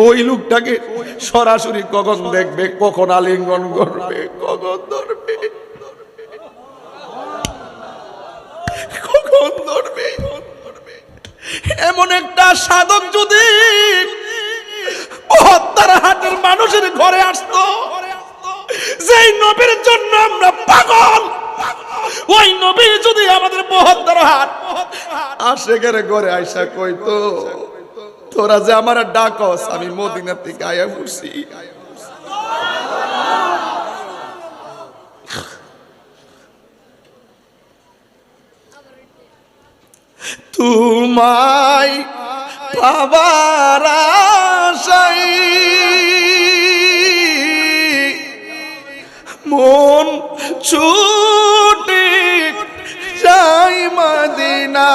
ওই লোকটাকে সরাসরি কখন দেখবে, কখন আলিঙ্গন করবে, কখন ধরবে, কখন ধরবে। এমন একটা সাধক যদি ৭২ হাটের মানুষের ঘরে আসতো, যেই নবীর জন্য আমরা পাগল, ওই নবী যদি আমাদের ৭২ হাট আশেকের ঘরে আইসা কইতো, তোরা যে আমার ডাকস, আমি মদিনা থেকে আয়া বসি। তোমায় পাবার আশায় মন ছুটে যাই মদিনা,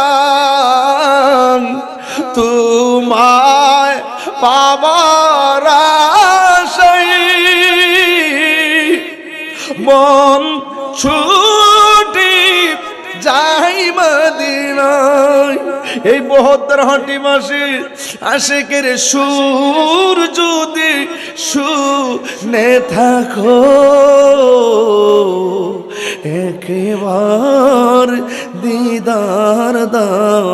তোমায় পাবার আশায় মন ছুটে যাই মদিনায়। এই ৭২ হাটি মাসে আশিকের সুর যদি শুনে থাকো, একবার দিদার দাও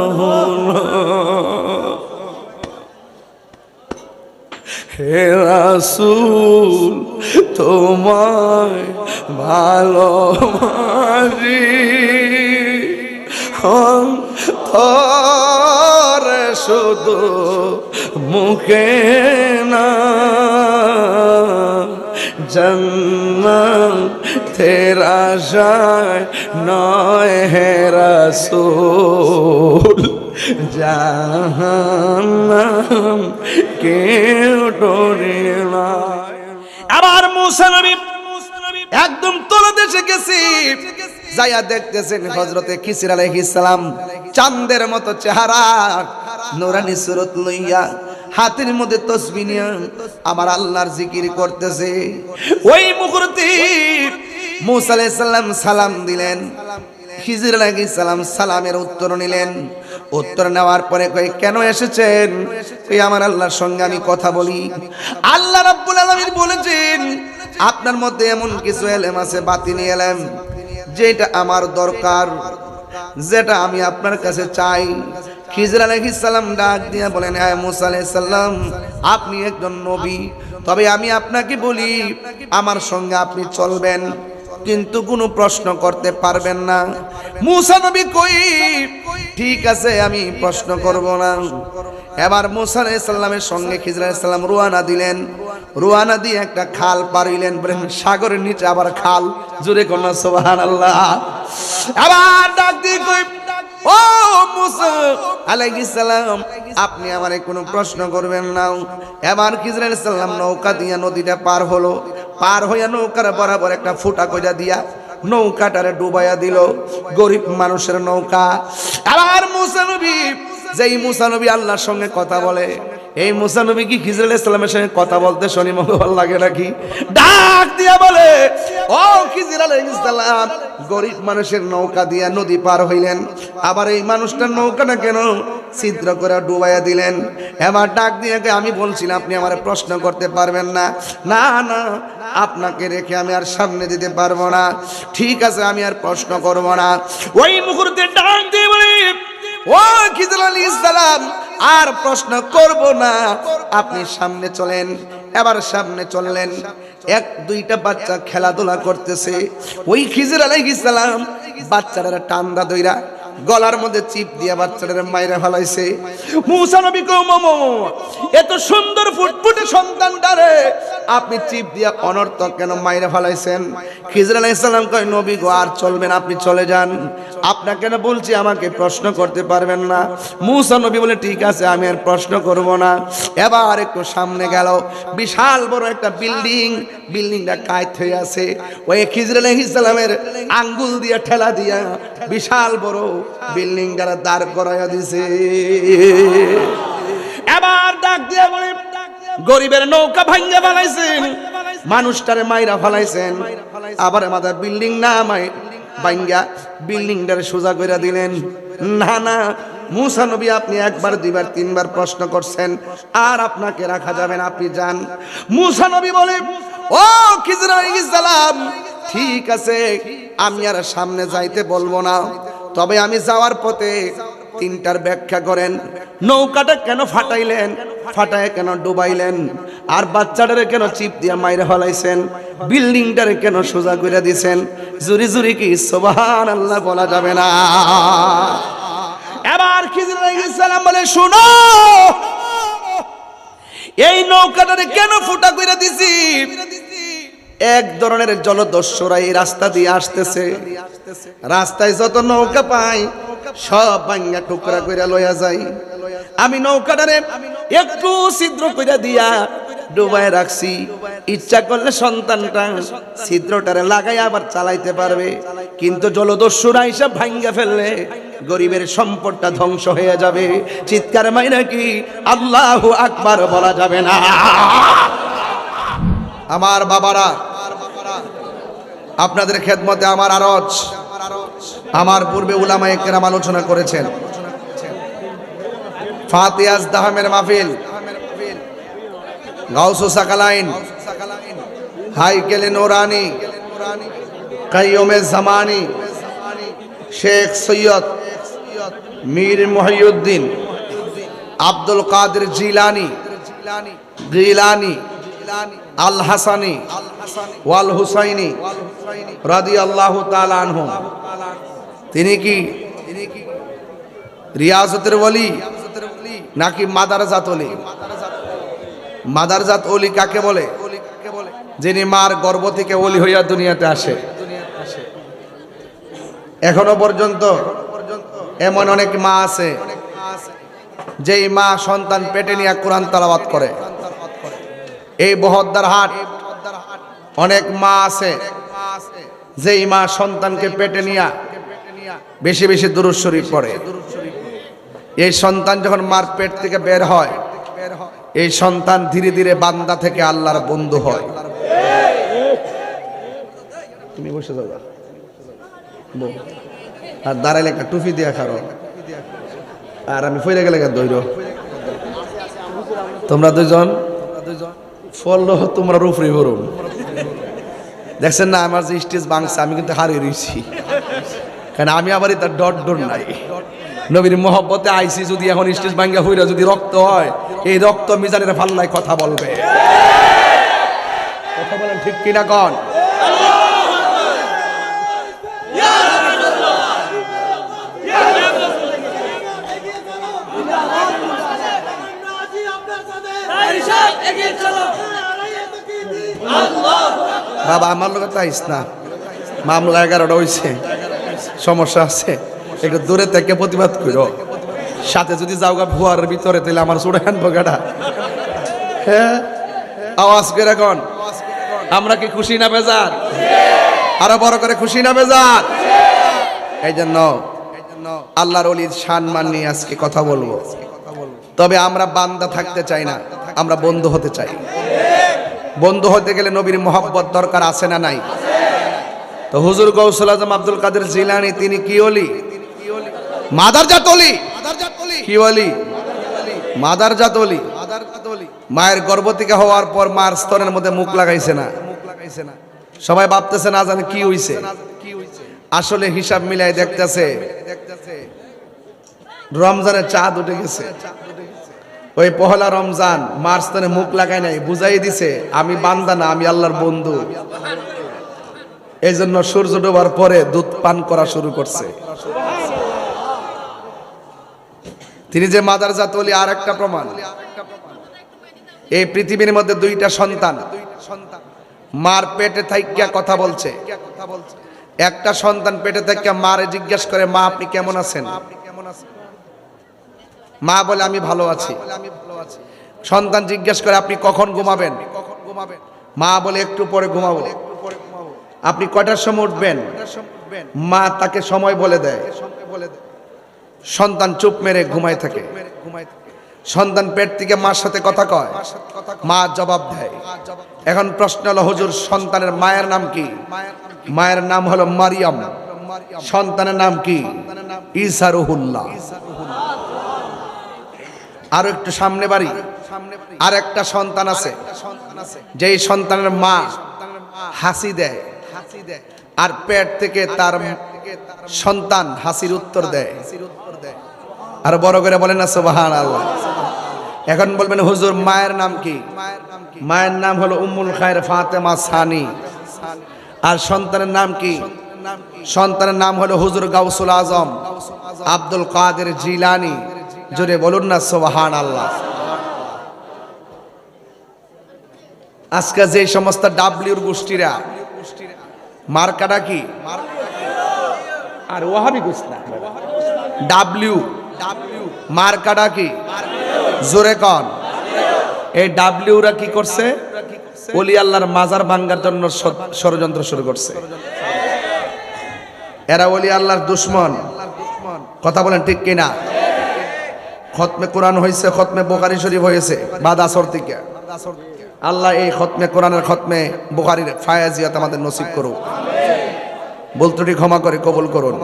হে রাসূল, তোমায় ভালোবাসি অন্তরে শুধু মুখে না, জান্নাতের আশায় নয় হে রাসূল, জাহান্নাম কেউ ডরে না। আবার মুসা নবী একদম তলদেশে গেছে, যাইয়া দেখতেছেন হযরতে খিজির আলাইহিস সালাম চাঁদের মতো চেহারা, নূরানী সুরত লইয়া হাতের মধ্যে তাসবিহ নিয়ে আমার আল্লাহর জিকির করতেছে। ওই মুহূর্তে মুসা আলাইহিস সালাম সালাম দিলেন, খিজির আলাইহিস সালাম সালামের উত্তর নিলেন। উত্তর নেওয়ার পরে কই, কেন এসেছেন? এই আমার আল্লাহর সঙ্গে আমি কথা বলি। আল্লাহ রাব্বুল আলামিন বলেছেন, আপনার মধ্যে এমন কিছু এলেম আছে, বাতিনি এলেম, যেটা আমার দরকার, যেটা আমি আপনার কাছে চাই। খিজির আলাইহিস সালাম ডাক দিয়া বলেন, হে মুসা আলাইহিস সালাম, আপনি একজন নবী, তবে আমি আপনাকে বলি, আমার সঙ্গে আপনি চলবেন, কিন্তু কোনো প্রশ্ন করতে পারবেন না। মুসা নবী কই, ঠিক আছে আমি প্রশ্ন করব না। এবার মুসা আলাইহিস সালামের সঙ্গে খিজির আলাইহিস সালাম রওনা দিলেন। রওনা দিয়ে একটা খাল পার হইলেন, বলেন সাগরের নিচে আবার খাল, জোরে কন্যা সুবহানাল্লাহ। আবার ডাক দিয়ে কই, ও মুসা আলাইহিস সালাম, আপনি আমারে কোনো প্রশ্ন করবেন না। এবার খিজির আলাইহিস সালাম নৌকা দিয়া নদীটা পার হলো, পার হইয়া নৌকার বরাবর একটা ফুটা কইরা দিয়া নৌকাটারে ডুবাইয়া দিল, গরিব মানুষের নৌকা। আবার মুসা নবী, যেই মুসা নবী আল্লাহর সঙ্গে কথা বলে, এই মুসা নবী কি খিজির আলাইহিস সালামের সঙ্গে কথা বলতে শুনি মনে ভালো লাগে নাকি? ডাক দিয়া বলে, ও খিজির আলাইহিস সালাম, গরিব মানুষের নৌকা দিয়া নদী পার হইলেন, আবার এই মানুষটার নৌকাটা কেন ছিদ্র করে ডুবাইয়া দিলেন? এবার ডাক দিয়ে আমি বলছিলাম আপনি আমার প্রশ্ন করতে পারবেন না। না না, আপনাকে রেখে আমি আর সামনে দিতে পারবো না। ঠিক আছে, আমি আর প্রশ্ন করব না। ওই মুহূর্তে ডাক দিয়ে বলে, ও খিজির আলাইহিস সালাম, আর প্রশ্ন করব না, আপনি সামনে চলেন। এবার সামনে চললেন, এক দুইটা বাচ্চা খেলাধুলা করতেছে। ওই খিজির আলাইহিস সালাম বাচ্চারা টান্দা দইরা গলার মধ্যে চিপ দিয়া বাচ্চাটারে মাইরা ফেলাইছে। মুসা নবী কও, মামা এত সুন্দর ফুটফুটে সন্তানটারে আপনি চিপ দিয়া অনর্থক কেন মাইরা ফেলাইছেন? খিজির আলাইহিস সালাম কয়, নবী গো আর চলবেন, আপনি চলে যান, আপনাকে না বলছি আমাকে প্রশ্ন করতে পারবেন না। মুসা নবী বলে, ঠিক আছে আমি আর প্রশ্ন করব না। এবার একটু সামনে গেল, বিশাল বড় একটা বিল্ডিং, বিল্ডিংটা কায়ত হয়ে আছে। ওই খিজির আলাইহিস সালামের আঙ্গুল দিয়া ঠেলা দিয়া বিশাল বড় বিল্ডিংটা দাঁড় করাইয়া দিছে। এবার ডাক দিয়া বলে, গরিবের নৌকা ভাঙ্গা ফেলাইছেন, মানুষটারে মাইরা ফেলাইছেন, আবার আমাদের বিল্ডিং না ভাঙ্গা বিল্ডিংটারে সোজা কইরা দিলেন। না না, মুসা নবী আপনি একবার দুইবার তিনবার প্রশ্ন করছেন, আর আপনাকে রাখা যাবে না, আপনি যান। মুসা নবী বলে, ও খিজর আলাইহিস সালাম, ঠিক আছে, আমি আর সামনে যাইতে বলবো না, তবে আমি যাওয়ার পথে তিনটার ব্যাখ্যা করেন। নৌকাটা কেন ফাটাইলেন, ফাটায় কেন ডুবাইলেন, আর বাচ্চাটারে কেন চিপ দিয়া মাইরে ফলাইছেন, বিল্ডিংটারে কেন সোজা করে দিছেন? জুরি জুরি কি সুবহানাল্লাহ বলা যাবে না? এবার খিজর আলাইহিস সালাম বলে, শুনো, এই নৌকাটারে কেন ফুটা করে দিছি? এক ধরনের জলদস্যুরা এই রাস্তা দিয়ে আসতেছে, রাস্তায় যত নৌকা পাই সব ভাঙা টুকরা কইরা লইয়া যাই। আমি নৌকাটারে একটু ছিদ্র কইরা দিয়া ডুবায় রাখছি, ইচ্ছা করলে সন্তানটা ছিদ্রটারে লাগাই আবার চালাইতে পারবে, কিন্তু জলদস্যুরা হিসাব ভাঙ্গা ফেললে গরিবের সম্পদটা ধ্বংস হয়ে যাবে। চিৎকার মাইরা কি আল্লাহু আকবার বলা যাবে না? আমার বাবারা, আপনাদের খেদমতে আমার আরজ, আমার পূর্বে উলামায়ে কেরাম আলোচনা করেছেন। ফাতিহাস দাহামের মাহফিল, গাউসু সাকালাইন, হাইকেলে নোরানি, কাইয়ুমে জামানি, শেখ সৈয়দ মীর মুহিউদ্দিন আব্দুল কাদের জিলানি, গিলানি, আল হাসানি ওয়াল হুসাইনি রাদিয়াল্লাহু তাআলা আনহুম, তিনি কি রিয়াজতের ওলি নাকি মাদারজাত ওলি? মাদারজাত ওলি কাকে বলে? যিনি মার গর্ভ থেকে ওলি হইয়া দুনিয়াতে আসে। এখনো পর্যন্ত এমন অনেক মা আছে যেই মা সন্তান পেটে নিয়ে কোরআন তেলাওয়াত করে। এই বহদ্দার হাট অনেক মা আছে যেই মা সন্তানকে পেটে নিয়ে বেশি বেশি দুরূদ শরীফ পড়ে। এই সন্তান যখন মার পেট থেকে বের হয়, এই সন্তান ধীরে ধীরে বান্দা থেকে আল্লাহর বন্ধু হয়। তুমি বসে যাও আর দাঁড়াইলে একটা টুপি দিয়া খারো, আর আমি ফিরে গেলে দৈর। তোমরা দুজন ফলো, তোমরা রুফরি বরুন দেখছেন না আমার যে স্টেজ বাংছে, আমি কিন্তু হারিয়ে রয়েছি, কারণ আমি আবার তার ডট ডর নাই। নবীর মহব্বতে আইসি, যদি এখন স্টেজ ভাঙ্গা হইরা যদি রক্ত হয়, এই রক্ত মিজানের পাল্লায় কথা বলবে। কথা বলেন ঠিক কিনা কন? বাবা আমার লোক আইস না, মামলা 11টা হয়েছে, সমস্যা আছে, একটু দূরে থেকে প্রতিবাদ করো। সাথে যদি যাওগা ভুয়ার ভিতরে, তাহলে আমার চোড়ে আনবো গাড়া। হ্যাঁ, আওয়াজ করে এখন আমরা কি খুশি না বেজার? আরো বড় করে খুশি না বেজার? এই জন্য আল্লাহর ওলির সম্মান নিয়ে আজকে কথা বলবো। তবে আমরা বান্দা থাকতে চাই না, আমরা বন্ধু হতে চাই। বন্ধু হতে গেলে নবীর মহব্বত দরকার আছে না নাই? তো হুজুর গৌসুল আজম আব্দুল কাদের জিলানী তিনি কি ওলি? মাদারজাত ওলি। কি ওলি? মাদারজাত ওলি। মায়ের গর্ভ থেকে হওয়ার পর মার স্তনের মধ্যে মুখ লাগাইছে না। সবাই ভাবতেছে না জানে কি হইছে, আসলে হিসাব মিলাই দেখতেছে রমজানের চাঁদ উঠে গেছে। ওই পহেলা রমজান মার স্তনে মুখ লাগাই নাই, বুঝাই দিছে আমি বান্দা না, আমি আল্লাহর বন্ধু। এই জন্য সূর্য ডোবার পরে দুধ পান করা শুরু করছে। তিনি যে মাদারজাত ওলি আর একটা প্রমাণ। এই পৃথিবীর মধ্যে দুইটা সন্তান মার পেটে থাইকা কথা বলছে। একটা সন্তান পেটে থাইকা মারে জিজ্ঞেস করে, মা আপনি কেমন আছেন? মা বলে আমি ভালো আছি। সন্তান জিজ্ঞেস করে আপনি কখন ঘুমাবেন? মা বলে একটু পরে ঘুমাবো। আপনি কয়টার সময় উঠবেন? মা তাকে সময় বলে দেয়। সন্তান চুপ মেরে ঘুমায় থাকে। সন্তান পেট থেকে মার সাথে কথা কয়, মা জবাব দেয়। এখন প্রশ্ন হলো, হুজুর সন্তানের মায়ের নাম কি? মায়ের নাম হলো মারিয়াম। সন্তানের নাম কি? ঈসা রুহুল্লাহ। আরো একটু সামনে বাড়ি আর একটা সন্তান আছে, যেই সন্তানের মা হাসি দেয় আর পেট থেকে তার সন্তান হাসির উত্তর দেয়। আর বড় করে বলেন না সুবহানাল্লাহ। এখন বলবেন হুজুর মায়ের নাম কি? মায়ের নাম হলো উম্মুল খায়ের ফাতেমা সানি। আর সন্তানের নাম কি? সন্তানের নাম হলো হুজুর গাউসুল আজম আব্দুল কাদের জিলানী। জোরে বলুন না সুবহানাল্লাহ। আজকে যে সমস্ত ডাব্লিউর গোষ্ঠীরা মার্কাটা কি? আর ওয়াহাবি গোষ্ঠী না, ডাব্লিউ মার্কাটা কি? জোরে কন। এই ডাব্লিউরা কি করছে? ওলি আল্লাহর মাজার ভাঙ্গার জন্য ষড়যন্ত্র শুরু করছে। এরা ওলি আল্লাহর দুশ্মন। কথা বলেন ঠিক কিনা? খতমে কোরআন হয়েছে, খতমে বুখারী শরীফ হয়েছে বাদ আসর থেকে। আল্লাহ এই খতমে কোরআনের খতমে বুখারীর ফায়াজিয়াত আমাদের নসিব করুক, বলতুটি ক্ষমা করে কবুল করুন।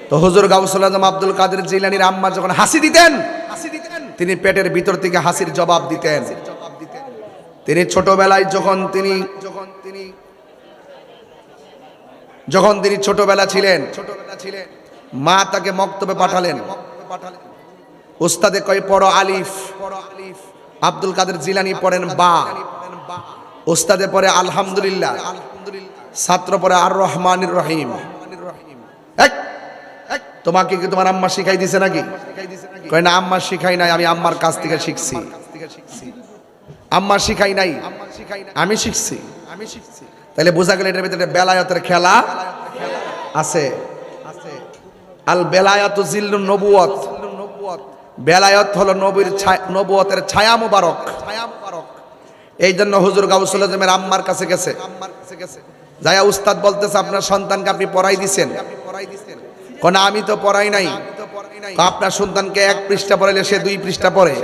তো হুজুর গাউসুল আজম আব্দুল কাদের জিলানীর আম্মা যখন হাসি দিতেন, তিনি পেটের ভিতর থেকে হাসির জবাব দিতেন। তিনি ছোটবেলায় যখন তিনি ছোটবেলা ছিলেন, মা তাকে মক্তবে পাঠালেন। উস্তাদে কয় পড়ো আলিফ, আব্দুল কাদের জিলানী পড়েন বা, উস্তাদে পড়ে আলহামদুলিল্লাহ, ছাত্র পড়ে আর রহমানির রহিম। তোমাকে কি তোমার আম্মা শিখাই দিছে নাকি? কয় না, আম্মা শিখাই নাই, আমি আম্মার কাছ থেকে শিখছি। আম্মা শিখাই নাই, আমি শিখছি। তাহলে বোঝা গেল এটার ভিতরে বেলায়েতের খেলা আছে। আল বেলায়াতু জিল্লুন নবুয়ত, বেলায়েত হলো নবীর নবুয়তের ছায়া মুবারক। এই জন্য হুজুর গাউসুল আজমের আম্মার কাছে গেছে, যায়া উস্তাদ বলতেছে আপনার সন্তানকে আপনি পড়াই দিছেন? কোন আমি তো পড়াই নাই। আপনার সন্তানকে 1 পৃষ্ঠা পড়াইলে সে 2 পৃষ্ঠা পড়ে।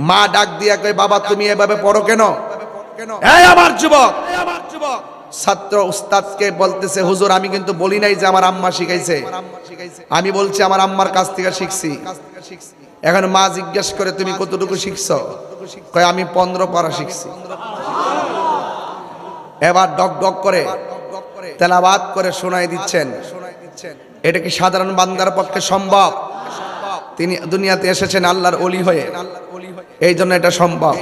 মা ডাক দিয়া কয় বাবা তুমি এভাবে পড়ো কেন? এই আমার যুবক ছাত্র উস্তাদকে বলতেছে হুজুর আমি কিন্তু বলি নাই যে আমার আম্মা শিখাইছে, আমি বলছি আমার আম্মার কাছ থেকে শিখছি। এখন মা জিজ্ঞেস করে তুমি কতটুকু শিখছো? কয় আমি 15 পারা শিখছি। এবার ডক ডক করে তেলাওয়াত করে শোনাই দিচ্ছেন। এটা কি সাধারণ বান্দার পক্ষে সম্ভব? তিনি দুনিয়াতে এসেছেন আল্লাহর ওলি হয়ে, এই জন্য এটা সম্ভব।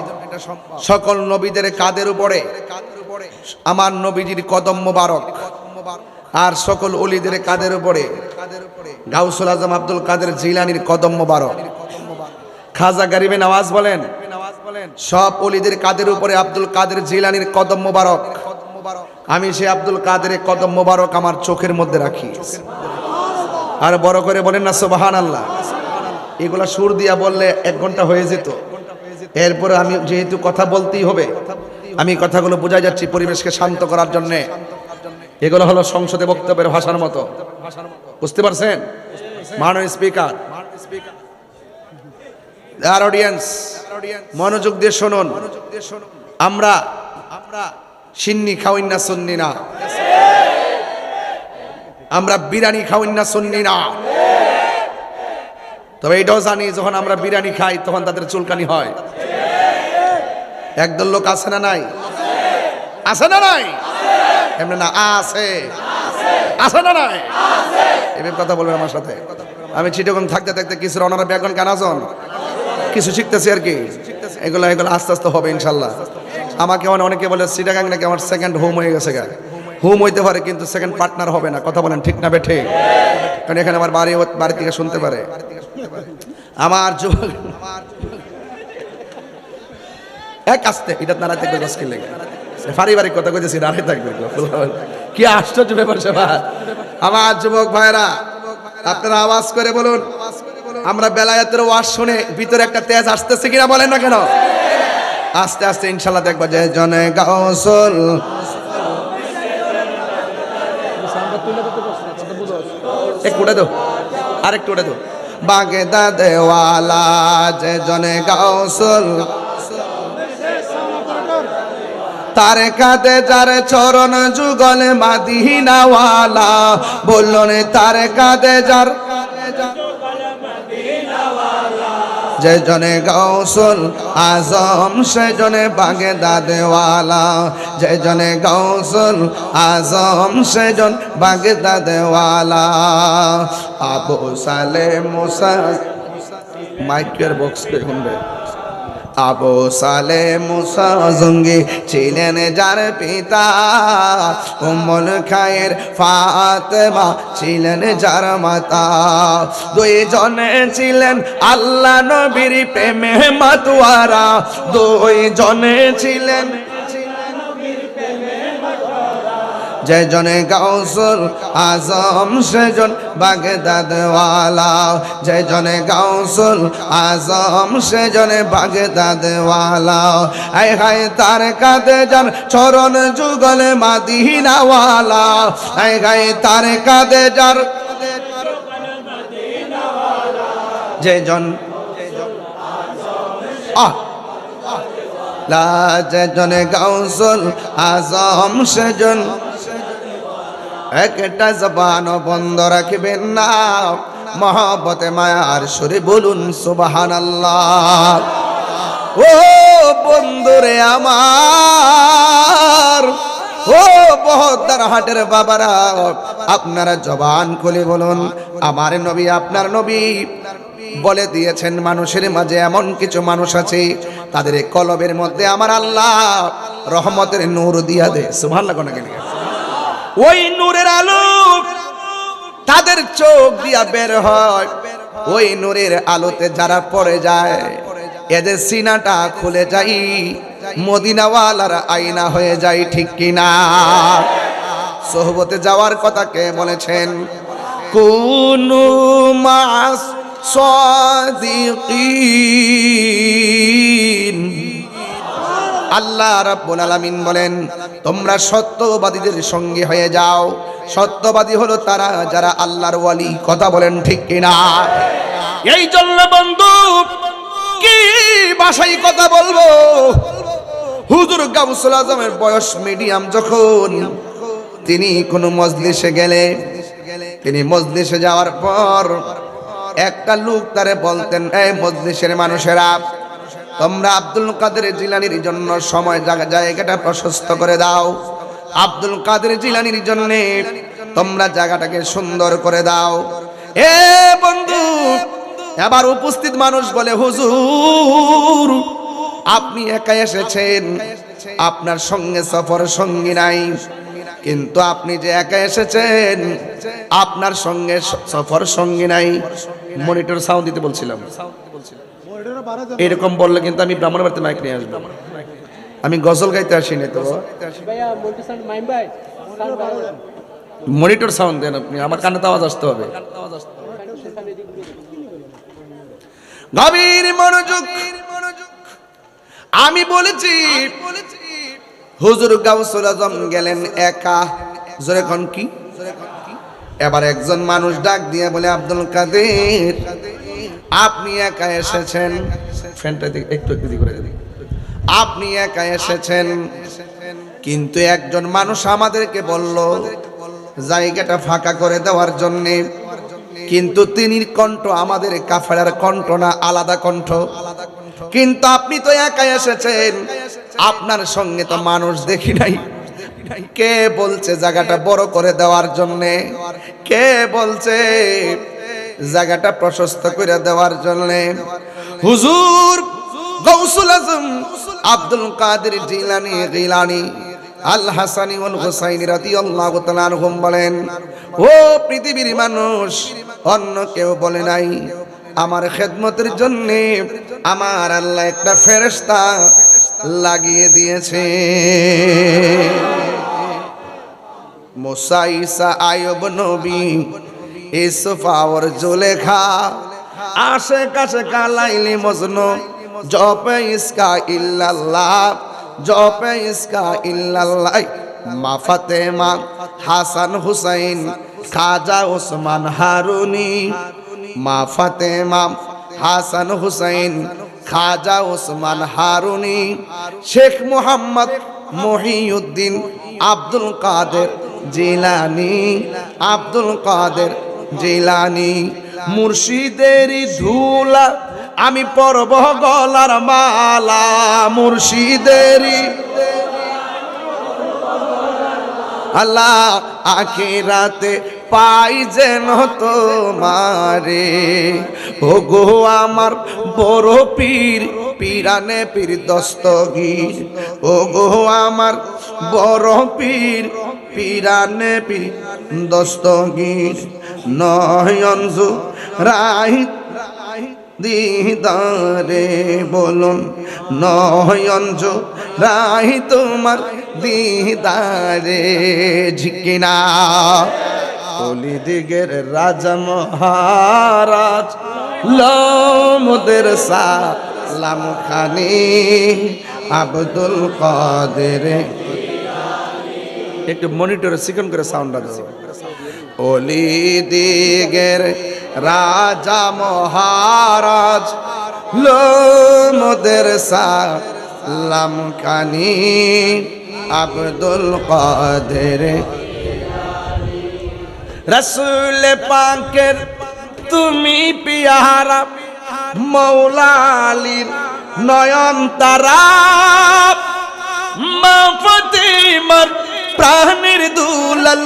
সকল নবীদের কাদের উপরে আমার নবীজির কদম মোবারক, আর সকল ওলিদের কাদের উপরে গাউসুল আজম আব্দুল কাদের জিলানীর কদম মোবারক। খাজা গরিবে নওয়াজ বলেন সব ওলিদের কাদের উপরে আব্দুল কাদের জিলানীর কদম মোবারক। আমি সে আব্দুল কাদের কদম মোবারক আমার চোখের মধ্যে রাখি। আর বড় করে বলেন না সুবহানাল্লাহ। এগুলা সুর দিয়া বললে 1 ঘন্টা হয়ে যেত। এরপরে আমি যেহেতু কথা বলতেই হবে, আমি কথাগুলো বোঝা যাচ্ছি পরিবেশকে শান্ত করার জন্য। এগুলো হলো সংসদে বক্তব্যের ভাষার মতো, বুঝতে পারছেন? মাননীয় স্পিকার, অডিয়েন্স মনোযোগ দিয়ে শুনুন। আমরা সিন্নি খাওয়াই না সুন্নি না, আমরা বিরিয়ানি খাওয়াই না সুন্নি না। তবে এটাও জানি যখন আমরা বিরিয়ানি খাই তখন তাদের চুলকানি হয়। একদল লোক আছে না নাই? আছে না নাই? এমনি না আছে, আছে না নাই? এভাবে কথা বলবেন আমার সাথে। আমি চিটাগং থাকতে থাকতে কিছু ওনারা ব্যাকরণ কানাজন কিছু শিখতেছি আর কি। এগুলো আস্তে আস্তে হবে ইনশাল্লাহ। আমাকে অনেকে বলে চিটাগাং নাকি আমার সেকেন্ড হোম হয়ে গেছে। হোম হইতে পারে কিন্তু সেকেন্ড পার্টনার হবে না। কথা বলেন ঠিক না বেঠে? কারণ এখানে আমার বাড়ি থেকে শুনতে পারে। আমার যুবক এক আসতে এটা নাড়াইতে মুশকিল লেগে পারিবারিক কথা কইতেছি, নাড়াই থাকবে। কি আশ্চর্য ব্যাপার সেবা। আমার যুবক ভাইরা আপনারা আওয়াজ করে বলুন, আমরা বেলায়েতের ওয়াজ শুনে ভিতরে একটা তেজ আসতেছে কিনা বলেন না কেন? আস্তে আস্তে ইনশাল্লাহ দেখবা যে জনে গাউসুল একটু উঠে দো, আরেকটু উঠে দো। বাগেদা দেওয়ালা যে জনে গাউসুল তার কাঁধে যার চরণ যুগলে মাদিনাওয়ালা বললেন তার কাঁধে যার যে জনে গাউসুল আজম সে জনে বাগদাদওয়ালা, যে জনে গাউসুল আজম সে জন বাগদাদওয়ালা। আবু সালেহ মুসা মাইকের বক্স কে শুনবে। আবু সালেহ মুসা জঙ্গি ছিলেন যার পিতা, উম্মুল খায়ের ফাতেমা ছিলেন যার মাতা। দুইজনে ছিলেন আল্লাহ নবীর প্রেমে মাতোয়ারা, দুইজনে ছিলেন যে জনে গাউসুল আজম সে জন বাগদাদওয়ালা, যে জনে গাউসুল আজম সে জনে বাগদাদওয়ালা। আয় হায় তার কাঁধে যান চরণ যুগল মদিনাওয়ালা, আয় হায় তার কাঁধে যান যে জন লা, যে জনে গাউসুল আজম সে জন। একটা জবান বন্ধ রাখবেন না, মহব্বতে মায়ার সুরে বলুন সুবহানাল্লাহ। ও বন্ধুরে আমার, ও বহদ্দার হাটের বাবারা, আপনারা জবান খুলে বলুন আমার নবী আপনার নবী বলে দিয়েছেন মানুষের মাঝে এমন কিছু মানুষ আছে তাদের কলবের মধ্যে আমার আল্লাহ রহমতের নূর দিয়া দেয়। সুবহানাল্লাহ। কোন কেন ওই নূরের আলো তাদের চোখ দিয়া বের হয়, ওই নূরের আলোতে যারা পড়ে যায় এদের সিনাটা খুলে যায়, মদিনাওয়ালার আয়না হয়ে যায়। ঠিক কিনা? সোহবতে যাওয়ার কথা কে বলেছেন? কুনু মাস সাদিকিন। আল্লাহ রাব্বুল আলামিন বলেন তোমরা সত্যবাদীদের সঙ্গে হয়ে যাও। সত্যবাদী হলো তারা যারা আল্লাহর ওয়ালি। কথা বলেন ঠিক কিনা? এই জন্য বন্ধু কি ভাষায় কথা বলবো, হুজুর গাউসুল আজমের বয়স মিডিয়াম যখন, তিনি কোন মজলিসে গেলে, তিনি মজলিসে যাওয়ার পর একটা লোক তারে বলতেন, এই মজলিসের মানুষেরা তোমরা আব্দুল কাদের জিলানীর জন্য সময় জায়গাটা প্রশস্ত করে দাও, আব্দুল কাদের জিলানীর জন্য তোমরা জায়গাটাকে সুন্দর করে দাও। এ বন্ধু, এবার উপস্থিত মানুষ বলে হুজুর আপনি একা এসেছেন, আপনার সঙ্গে সফর সঙ্গী নাই, কিন্তু আপনি যে একা এসেছেন আপনার সঙ্গে সফর সঙ্গী নাই। মনিটর সাউন্ড দিতে বলছিলাম, এরকম বললে কিন্তু আমি ব্রাহ্মণবাড়িতে মাইক নিয়ে আসবো। আমি গজল গাইতে আসিনি তো। মনিটর সাউন্ড দেন আপনি, আমার কানে তো আওয়াজ আসতে হবে। গভীর মনোযোগ। আমি বলেছি হুজুর গাউসুল আজম গেলেন একা। জোরে কোন কি? এবার একজন মানুষ ডাক দিয়ে বলে আব্দুল কাদের আপনি একা এসেছেন, ফ্যানটা একটু একটু করে দিই, আপনি একা এসেছেন, কিন্তু একজন মানুষ আমাদেরকে বলল জায়গাটা ফাঁকা করে দেওয়ার জন্যে, কিন্তু তিনির কণ্ঠ আমাদের কাফেলার কণ্ঠ না, আলাদা কণ্ঠ। কিন্তু আপনি তো একা এসেছেন, আপনার সঙ্গে তো মানুষ দেখি নাই। কে বলছে জায়গাটা বড় করে দেওয়ার জন্যে? কে বলছে জায়গাটা প্রশস্ত করে দেওয়ার জন্যে? হুজুর গাউসুল আজম আব্দুল কাদের জিলানী আল হাসানি ওয়াল হুসাইনি রাদিয়াল্লাহু তাআলা আনহুম বলেন, ও পৃথিবীর মানুষ, অন্য কেউ বলে নাই, আমার খেদমতের জন্য আমার আল্লাহ একটা ফেরেশতা লাগিয়ে দিয়েছে। মুসা, ঈসা, আইয়ুব নবী, ইউসুফ আর জুলেখা, আশিক আশিকা লাইলি মজনু, জপে ইসকা ইল্লাল্লাহ, জপে ইসকা ইল্লাল্লাহ, মা ফাতেমা, হাসান হুসাইন, খাজা ওসমান হারুনি, মা ফাতেমা, হাসান হুসাইন, খাজা ওসমান হারুনি, শেখ মোহাম্মদ মহিউদ্দিন, আব্দুল কাদের জিলানী, আব্দুল কাদের জিলানী, মুর্শিদেরই ধুলা আমি পরব গলার মালা মুর্শিদেরই আল্লাহ আখিরাতে পাই যেন তোমারে ও গো আমার বড় পীর পীরানে পীর দস্তগীর ও গো আমার বড় পীর পীরানে পীর দস্তগীর নয়ন রাই দিদারে বলুন নয়ন রাই তোমার দিদারে ঝিকিনা ওলি দিগের রাজা মহারাজ লমদের সালাম খানি আব্দুল কাদের একটু মনিটরে সিকন করে সাউন্ডটা দাও ওলি দিগের রাজা মহারাজ লমদের সালাম খানি আব্দুল কাদের রসুল পাকের তুমি পিয়ারা মৌলা আলীর নয়ন তারা মা ফাতিমার প্রাণের দুলাল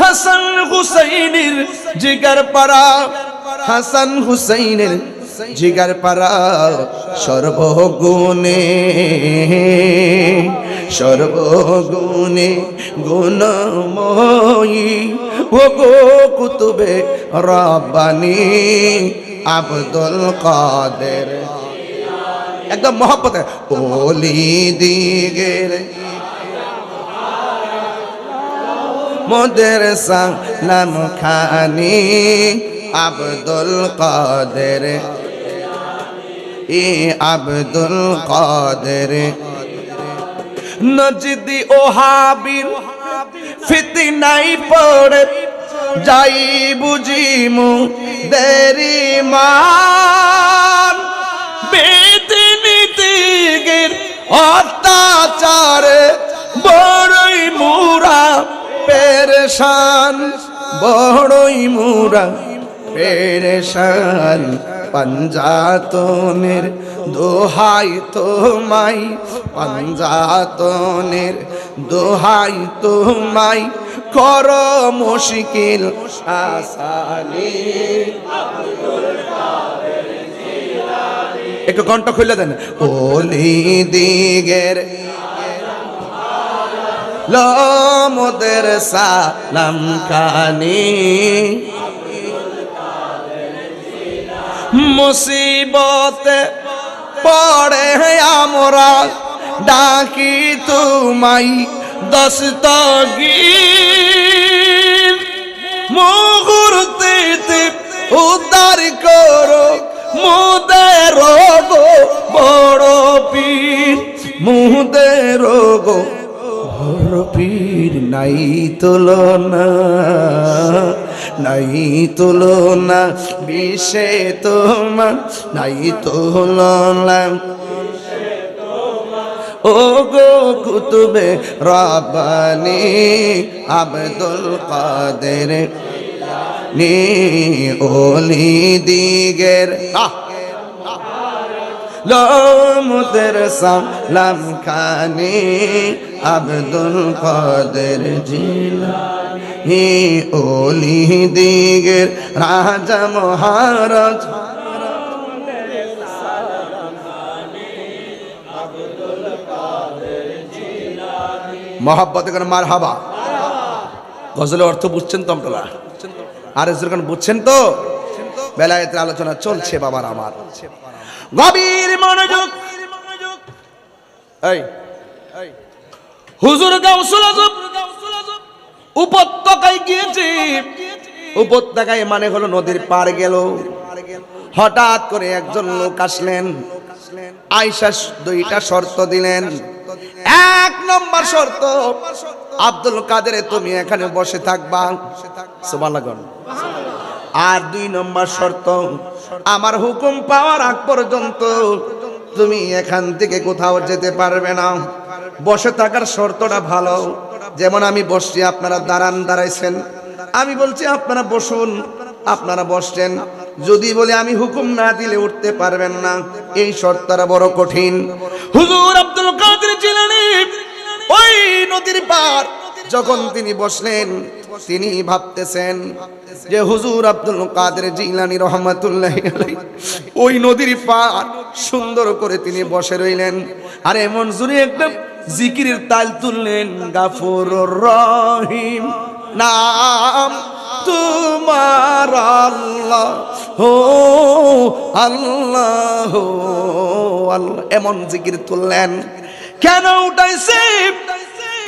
হাসান হুসাইনের জিগার পারা হাসান হুসাইনের জিগার পারা সর্বগুণে সর্বগুণে গুণময়ী ও গো কুতুবে রব্বানি আব্দুল কাদের একদম মহব্বতে ওলি দিগের মোদের সালাম খানি আব্দুল কাদের আব্দুল কাদের নজদি ওহাবির ফিতনাই পড়ে যাই বুঝিমু দেরি মান বেদনীতিগের অত্যাচারে বড়ই মুরা পেরেশান বড়ই মুরা পেরেশান পঞ্জাতনের দোহাই তোমাই পঞ্জাতনের দোহাই তোমাই কর মুশকিল আসানি একটু কণ্ঠ খুলে দেন ওলি দিগের লমদের সালাম খানি মুসিবতে পড়ে আমরা ডাকি তুমাই দস্তগীর মুহূর্তে উদ্ধার করো মুদের গো বড় পীর মুদের গো বড় পীর নাই তুলনা নাই তুলনা বিষে তোমার নাই তুলনা ও গো কুতুবে রব্বানি আব্দুল কাদের নি ওলি দিগের লমদের সালাম খানি আব্দুল কাদের জিলানী ওলি দিগের রাজা মহারাজ মহাব্বতে করে মারহাবা গজলের অর্থ বুঝছেন তো আপনারা আর যেরকম বুঝছেন তো বেলায়েতের আলোচনা চলছে বাবার আমার গভীর মনোযোগ এই হুজুর গাউসুল আজম উপত্যকায় গিয়েছে উপত্যকায় মানে হলো নদীর পার গেল হঠাৎ করে একজন লোক আসলেন আয়েশা দুইটা শর্ত দিলেন এক নম্বর শর্ত আব্দুল কাদের তুমি এখানে বসে থাকবা সুবহানাল্লাহ আর দুই নম্বর শর্ত আমার হুকুম পাওয়ার আগ পর্যন্ত তুমি এখান থেকে কোথাও যেতে পারবে না বসে থাকার শর্তটা ভালো যেমন আমি বসছি আপনারা দাঁড়াইছেন আমি বলছি আপনারা বসুন আপনারা বসছেন যদি বলে আমি হুকুম না দিলে উঠতে পারবেন না, এই শর্তটা বড় কঠিন। হুজুর আব্দুল কাদের জিলানী ওই নদীর পার যখন তিনি বসলেন, তিনি ভাবতেছেন যে হুজুর আব্দুল কাদের জিলানী রহমাতুল্লাহি আলাইহি ওই নদীর পার সুন্দর করে তিনি বসে রইলেন, আর এমন জোরে একটা জিকিরের তাল তুললেন, গাফুরুর রহিম নাম তোমার আল্লাহ হো আল্লাহ আল্লাহ, এমন জিকির তুললেন। কেন উঠাইছে?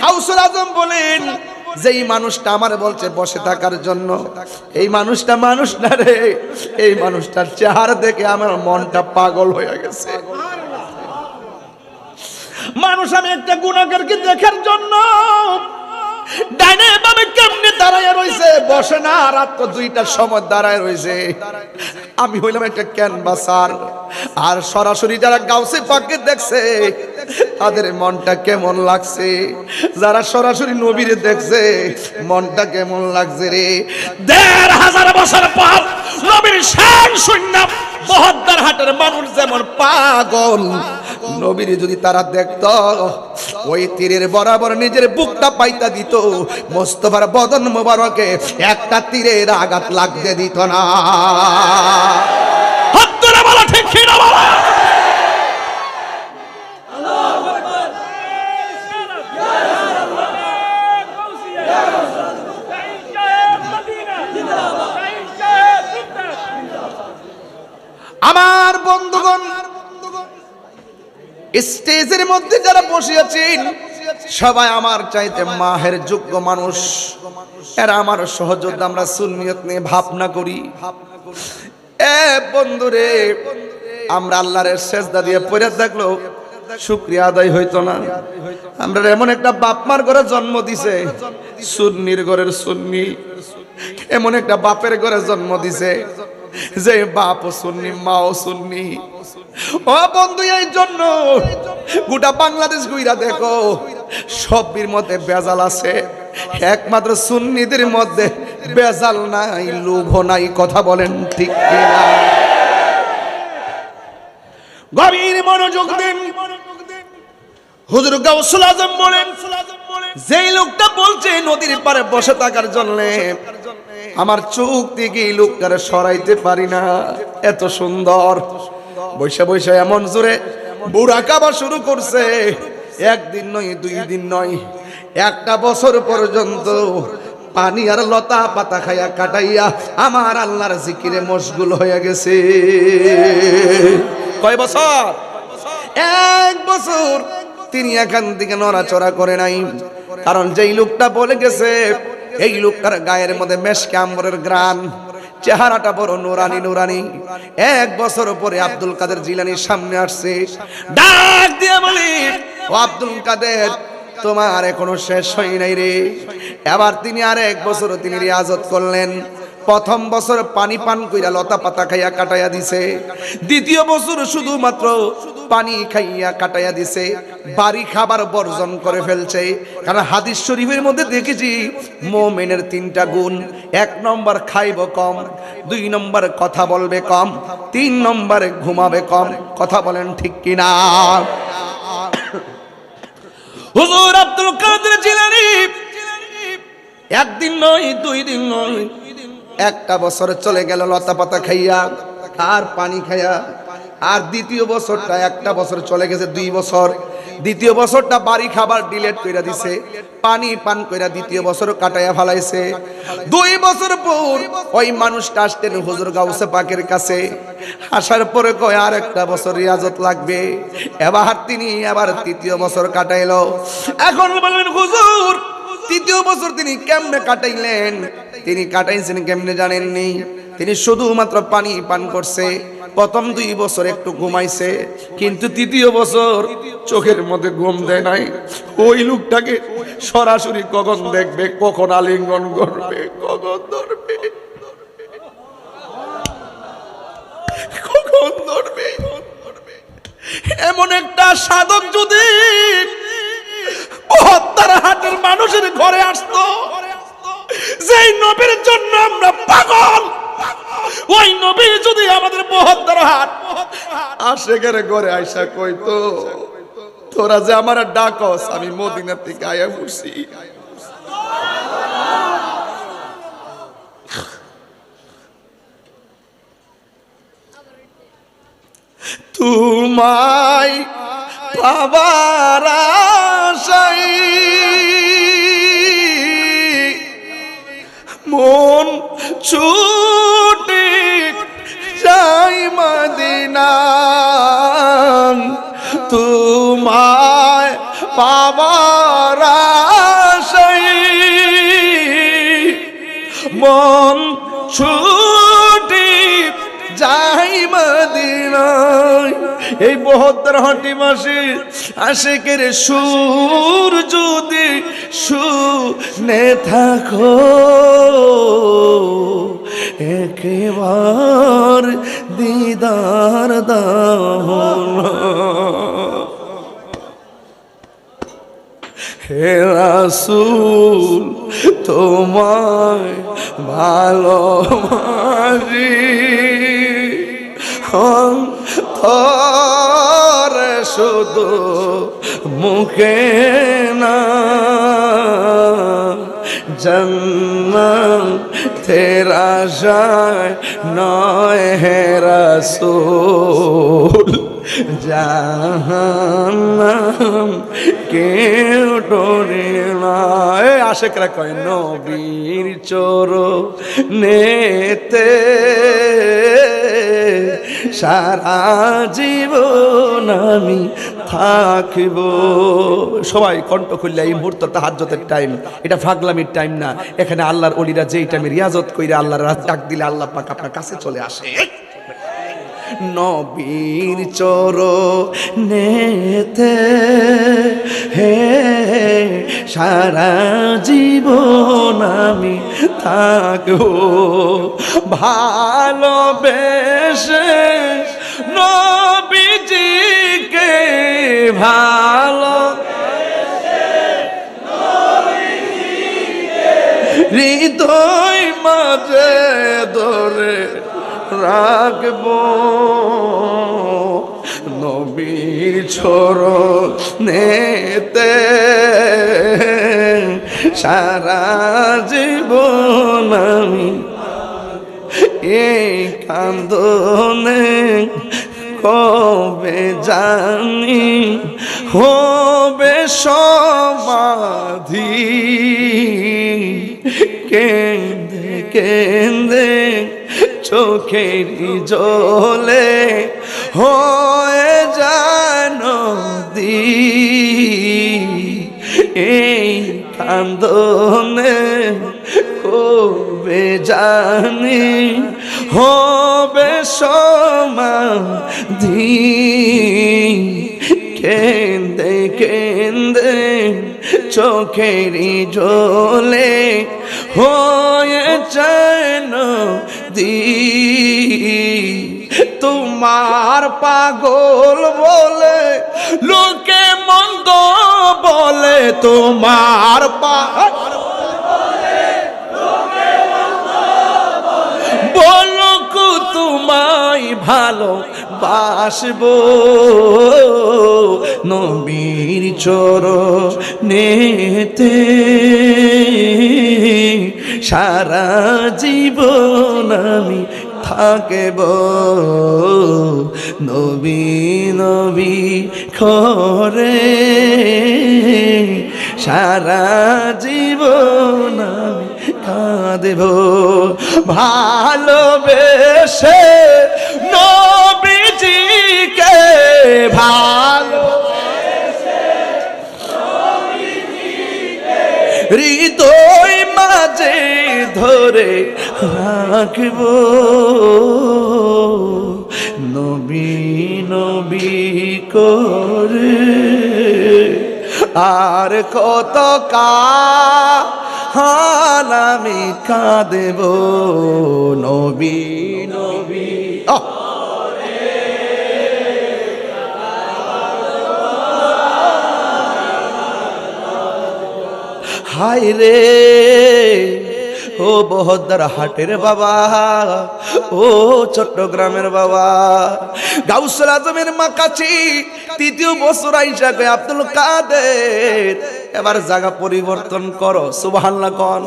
গাউসুল আজম বলেন, যেই মানুষটা আমার বলছে বসে থাকার জন্য, এই মানুষটা মানুষ না রে, এই মানুষটার চেহারা দেখে আমার মনটা পাগল হয়ে গেছে। মানুষ আমি একটা গুনাহগারকে দেখার জন্য ডাইনে বামে কেমনে দাঁড়ায় রইছে, বসে না, রাত তো 2টার সময় দাঁড়ায় রইছে। আমি হইলাম একটা ক্যানভাসার, আর সরাসরি যারা গাউসে পাককে দেখছে তাদের মনটা কেমন লাগছে, যারা সরাসরি নবীরে দেখছে মনটা কেমন লাগছে রে। 1500 বছর পর নবীর শান শূন্য বহদ্দার হাটের মানুষ যেমন পাগল, নবীরে যদি তারা দেখত ওই তীরের বরাবর নিজের বুকটা পাইতা দিত, মোস্তফার বদন মোবারকে একটা তীরের আঘাত লাগতে দিত না। হত্তরা বলা ঠিক কি না বলা? আমার বন্ধুগণ, স্টেজের মধ্যে যারা বসে আছেন সবাই আমার চাইতে মাহের যোগ্য মানুষ, এরা আমার সহযোদ্ধা। আমরা সুন্নিয়ত নিয়ে ভাবনা করি। এ বন্ধুরে, আমরা আল্লাহর সেজদা দিয়ে পড়ে থাকলো শুকরিয়া আদায় হইতো না। আমরা এমন একটা বাপ মার ঘরে জন্ম দিছে, সুন্নির ঘরের সুন্নি, এমন একটা বাপের ঘরে জন্ম দিছে যে বাপও সুন্নি মাও সুন্নি। ও বন্ধু, এই জন্য গোটা বাংলাদেশ ঘুইরা দেখো সবের মধ্যে বেজাল আছে, একমাত্র সুন্নিদের মধ্যে বেজাল নাই, লোভ নাই। কথা বলেন ঠিক কিনা? গভীর মনোযোগ দিন। হুজুর গাউসুল আজম বলেন, যেই লোকটা বলছে নদীর পারে বসে থাকার জন্য, আমার চোখ থেকে এই লোকটারে সরাইতে পারি না। এত সুন্দর বৈশা বৈশা এমন জোরে বুড়া কাবা শুরু করছে, একদিন নয়, 2 দিন নয়, 1টা বছর পর্যন্ত পানি আর লতা পাতা খাইয়া কাটাইয়া আমার আল্লাহর জিকিরে মশগুল হয়ে গেছে। কয় বছর? 1 বছর তিনি এখান থেকে নড়াচড়া করে নাই। কারণ যেই লোকটা বলে গেছে, এই লোকটার গায়ের মধ্যে মেশকে আম্বরের গ্রান, চেহারাটা বড় নুরানি নুরানি। 1 বছর পরে আব্দুল কাদের জিলানীর সামনে আসছে, ডাক দিয়ে বলি, ও আব্দুল কাদের, তোমার এখনো শেষ হয় নাই রে। এবার তিনি আর 1 বছর তিনি রিয়াজত করলেন। প্রথম বছর পানি পান কইরা লতা পাতা খাইয়া কাটাইয়া দিছে, দ্বিতীয় বছর শুধুমাত্র পানি খাইয়া কাটাইয়া দিছে, বাড়ি খাবার বর্জন করে ফেলছে। কারণ হাদিস শরীফের মধ্যে দেখেছি মুমিনের 3টা গুণ। 1 নম্বর খাইব কম, 2 নম্বর কথা বলবে কম, 3 নম্বরে ঘুমাবে কম। কথা বলেন ঠিক কিনা? হুজুর আব্দুল কাদের জিলানী একদিন নয়, 2 দিন নয়, 1টা বছর চলে গেল লতা পাতা খাইয়া আর পানি খাইয়া। আর দ্বিতীয় বছরটা, 1টা বছর চলে গেছে, 2 বছর। দ্বিতীয় বছরটা বাড়ি খাবার ডিলেট কইরা দিছে, পানি পান কইরা দ্বিতীয় বছর কাটাইয়া ফেলাইছে। 2 বছর পর ওই মানুষটা আসতেন হুজুর গাউসে পাকের কাছে। আসার পরে কয় আর 1টা বছর রিয়াজত লাগবে। এবার তিনি আবার 3য় বছর কাটাইলো। এখন বলবেন হুজুর 3য় বছর তিনি কেমনে কাটাইলেন? তিনি কাটাইছেন কেমনে জানেননি? তিনি শুধুমাত্র পানি পান করছে। প্রথম 2 বছর একটু ঘুমাইছে, কিন্তু 3য় বছর চোখের মধ্যে ঘুম দেয় নাই। ওই লোকটাকে সরাসরি কখন দেখবে, কখন আলিঙ্গন করবে, কখন ধরবে, কখন ধরবে। এমন একটা সাধক যদি 72 হাটের মানুষের ঘরে আসতো, যেই নবীর জন্য আমরা পাগল, ওই নবী যদি আমাদের বহদ্দার হাট আশেকের ঘরে আইসা কইতো, তোরা যে আমার ডাকস, আমি মদিনা থেকে আয়া পড়ছি। তোমায় পাবার আশায় মন ছুটে যাই মদিনা, তোমায় পাবার আশায় মন ছুটে যাই মদিনায়। এই বহদ্দার হাটি মাসে আশেকের সুর যদি শুনে থাকো, একেবার দিদার দাও হে রাসূল, তোমায় ভালোবাসি অন্তরে শুধু মুখে না, জান্নাতের আশায় নয় হে রাসূল, জাহান্নাম কেউ ডরে না। আশেকরা কয় নবীর চরণেতে সারা জীবন আমি থাকব। সবাই কণ্ঠ খুললে, এই মুহূর্ত তাহাজ্জুদের টাইম, এটা ফাগলামির টাইম না। এখানে আল্লাহর ওলিরা যেই টাইমে রিয়াজত কইরা আল্লাহর ডাক দিলে আল্লাহ পাক আপনার কাছে চলে আসে। নবীর চরণেতে হে সারা জীবন আমি থাকবো, ভালোবেসে নবীজিকে ভালো হৃদয় মাঝে ধরে রাখবো, নবীর চরণেতে সারা জীবন আমি। এই কান্দনে কবে জানি হবে সমাধি, কেন্দে কেন্দে চোখের জলে হয়ে যায় নদী। এই কান্দনে কবে জানি হবে সমাধি, কেন্দে কেন্দে চোখের জলে হয়ে যায় নদী। তোমার পাগল বলে লোকে মন্দ বলে, তোমার পাগল বলুক তোমায় ভালোবাসবো, নবীর চরণেতে সারা জীবন আমি থাকব, নবী নবী করে সারা জীবন আমি কাঁদব, ভালোবেসে নবীজিকে হৃদয় মাঝে ধরে রাখব, নবী নবী করে আর কত কাল আমি কাঁদব, নবী নবী। হায় রে ও বহদ্দার হাটের বাবা, ও চট্টগ্রামের বাবা, গাউসুল আজমের মাকাছি তৃতীয় বছর আইসা কয় আব্দুল কাদের এবার জায়গা পরিবর্তন করো, সুবহানাল্লাহ কোন।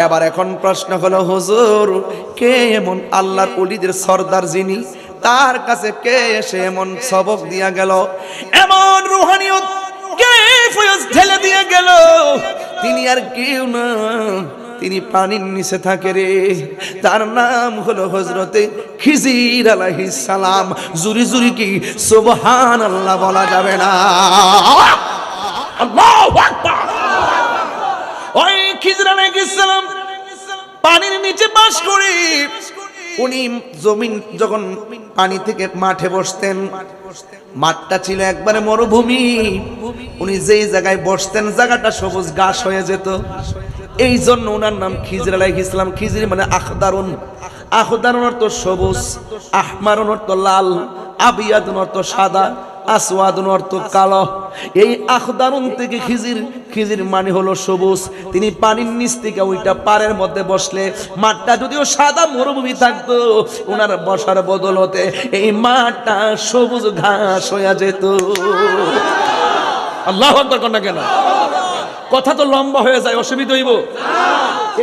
এবার এখন প্রশ্ন হলো হুজুর, কে এমন আল্লাহর ওলিদের সর্দার যিনি, তার কাছে কে এসে এমন সবক দিয়া গেল, এমন রুহানিয়ত কে ফয়জ ঢেলে দিয়ে গেল, তিনি আর কেউ না, তিনি পানির নিচে থাকে রে, তার নাম হলো হযরতে খিজির আলাইহিস সালাম। জুরি জুরি কি সুবহানাল্লাহ বলা যাবে না? আল্লাহু আকবার। ওই খিজির আলাইহিস সালাম পানির নিচে বাস করে, উনি জমিন যখন পানি থেকে মাঠে বসতেন, মাঠটা ছিল একবারে মরুভূমি, উনি যেই জায়গায় বসতেন জায়গাটা সবুজ ঘাস হয়ে যেত, এই জন্য ওনার নাম খিজির আলাইহিস সালাম। খিজির মানে আখদারুন, আখদারুন অর্থ সবুজ, আহমারুন অর্থ লাল, আবিয়াদুন অর্থ সাদা, আসওয়াদুন অর্থ কালো। এই আখদারুন থেকে খিজির, খিজির মানে হলো সবুজ। তিনি পানির নিচ থেকে ওইটা পাড়ের মধ্যে বসলে মাঠটা যদিও সাদা মরুভূমি থাকতো, ওনার বসার বদলতে এই মাঠটা সবুজ ঘাস হয়ে যেত। আল্লাহু আকবার কোন না কেন? কথা তো লম্বা হয়ে যায়, অসুবিধা হইব?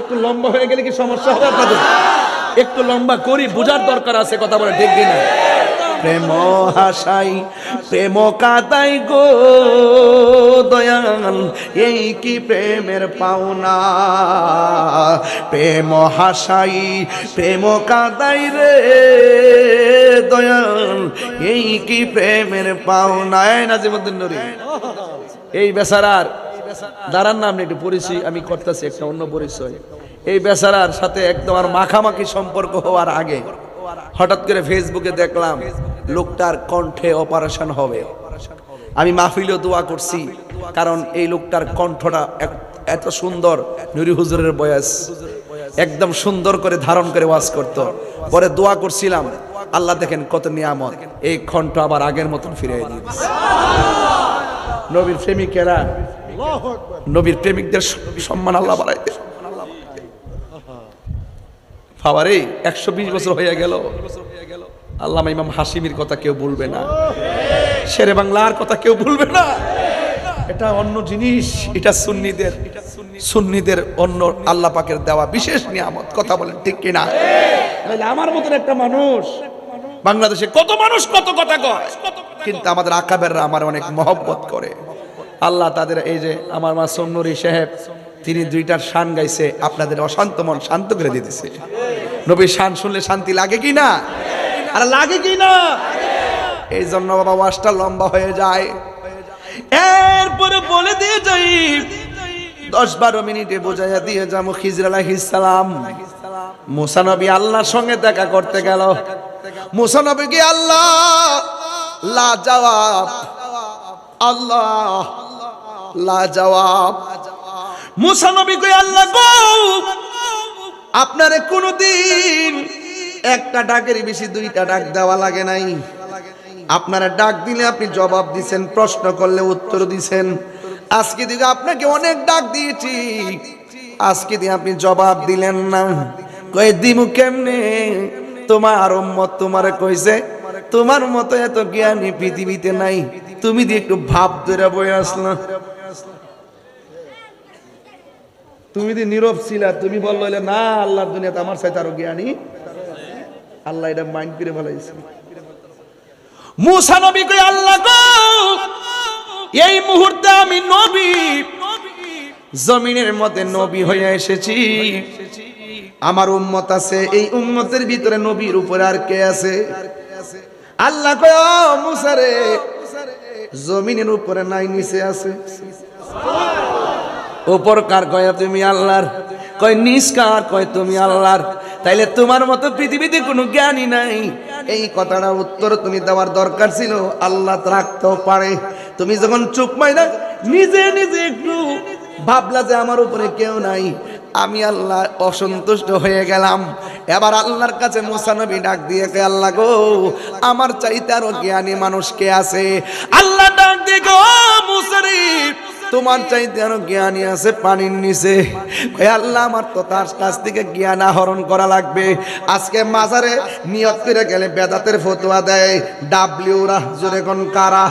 একটু লম্বা হয়ে গেলে কি সমস্যা হবে আপনাদের? একটু লম্বা করি, বোঝার দরকার আছে, কথা বলে ঠিক কিনা? প্রেম হাসাই প্রেম কাদাই গো দয়াল, এই কি প্রেমের পাওনা, প্রেম হাসাই প্রেম কাদাই রে দয়াল, এই কি প্রেমের পাওনা। নাজিমউদ্দিন নুরী এই বেচারার দাঁড়ান না, আপনি একটু পরিচয় আমি করতেছি, একটা অন্য পরিচয়। এই বেচারার সাথে একদম আর মাখামাখি সম্পর্ক হওয়ার আগে হঠাৎ করে ফেসবুকে দেখলাম লোকটার কণ্ঠে অপারেশন হবে। আমি মাহফিলেও দোয়া করছি, কারণ এই লোকটার কণ্ঠটা এত সুন্দর, নুরি হুজুরের বয়স, একদম সুন্দর করে ধারণ করে ওয়াজ করতো। পরে দোয়া করছিলাম, আল্লাহ দেখেন কত নিয়ামত, এই কণ্ঠ আবার আগের মতন ফিরে দিয়েছে। নবীর প্রেমিকেরা, নবীর প্রেমিকদের সম্মান আল্লাহ বাড়াইতে। বাবারে 120 বছর হয়ে গেল, আল্লামা ইমাম হাশিমির কথা কেউ ভুলবে না, শেরে বাংলার কথা কেউ ভুলবে না। এটা অন্য জিনিস, এটা সুন্নিদের, সুন্নিদের অন্য আল্লাহ পাকের দেওয়া বিশেষ নিয়ামত। কথা বলেন ঠিক কিনা? আমার মতন একটা মানুষ বাংলাদেশে কত মানুষ কত কথা কয়, কিন্তু আমাদের আকাবেররা আমার অনেক মহব্বত করে। আল্লাহ তাদের, এই যে আমার মাসুম নুরী সাহেব, তিনি 2টার শান গাইছে, আপনাদের অশান্ত মন শান্ত করে দিতেছে। নবীর শান শুনলে শান্তি লাগে কি না? আর লাগে কি না? এই জন্য বাবা ওয়াজটা লম্বা হয়ে যায়। এরপরে বলে দিয়ে যাই, 10-12 মিনিটে বোঝাইয়া দিয়ে যাবো। খিজির আলাইহিস সালাম মুসা নবী আল্লাহর সঙ্গে দেখা করতে গেল। মুসা নবীকে আল্লাহ লা জবাব, আল্লাহ লা জবাব। মুসা নবী কই আল্লাহ গো, আপনারে কোনদিন একটা ডাকের বেশি 2টা ডাক দেওয়া লাগে নাই। আপনারা ডাক দিলে আপনি জবাব দিছেন, প্রশ্ন করলে উত্তর দিছেন। আজকে দিকে আপনাকে অনেক ডাক দিয়েছি, আজকে দিয়ে আপনি জবাব দিলেন না। কই দিমু কেমনে? তোমার উম্মত তোমারে কইছে তোমার মতো এত জ্ঞানী পৃথিবীতে নাই, তুমি দিয়ে একটু ভাব ধরে বই আসলা। তুমি দি নীরব ছিলা, তুমি বললে না আল্লাহর দুনিয়াতে আমার চাইতে আরো জ্ঞানী। আল্লাহ এটা মাইন্ড করে ফেলাইছে। মুসা নবী কই আল্লাহ গো, এই মুহূর্তে আমি নবী, জমিনের মধ্যে নবী হয়ে এসেছি। আমার উম্মত আছে, এই উম্মতের ভিতরে নবীর উপরে আর কে আছে? আল্লাহ কয় ও মুসা রে, জমিনের উপরে নাই, নিচে আছে। উপর কার? কয় তুমি আল্লাহর। কয় নিচ কার? কয় তুমি আল্লাহর। তাইলে তোমার মতো পৃথিবীতে কোনো জ্ঞানী নাই। এই কথাটা উত্তর তুমি দেওয়ার দরকার ছিল, আল্লাহ রাখতেও পারে। তুমি যখন চুপ মাইরা নিজে নিজে একটু ভাবলা যে আমার উপরে কেউ নাই, আমি আল্লাহ অসন্তুষ্ট হয়ে গেলাম। এবার আল্লাহর কাছে মুসা নবী ডাক দিয়ে কে আল্লাহ গো, আমার চাইতে আরো জ্ঞানী মানুষ কে আছে? আল্লাহ ডাক দিয়ে গো মুসা রে, তোমার চাইতে আরো জ্ঞানী আছে পানির নিচে। কয় আল্লাহ আমার তো তার কাছ থেকে জ্ঞান আহরণ করা লাগবে। আজকে মাজারে নিয়ত করে গেলে বেদাতের ফতোয়া দেয় ডাব্লিউরা, জোরে কোন কারা,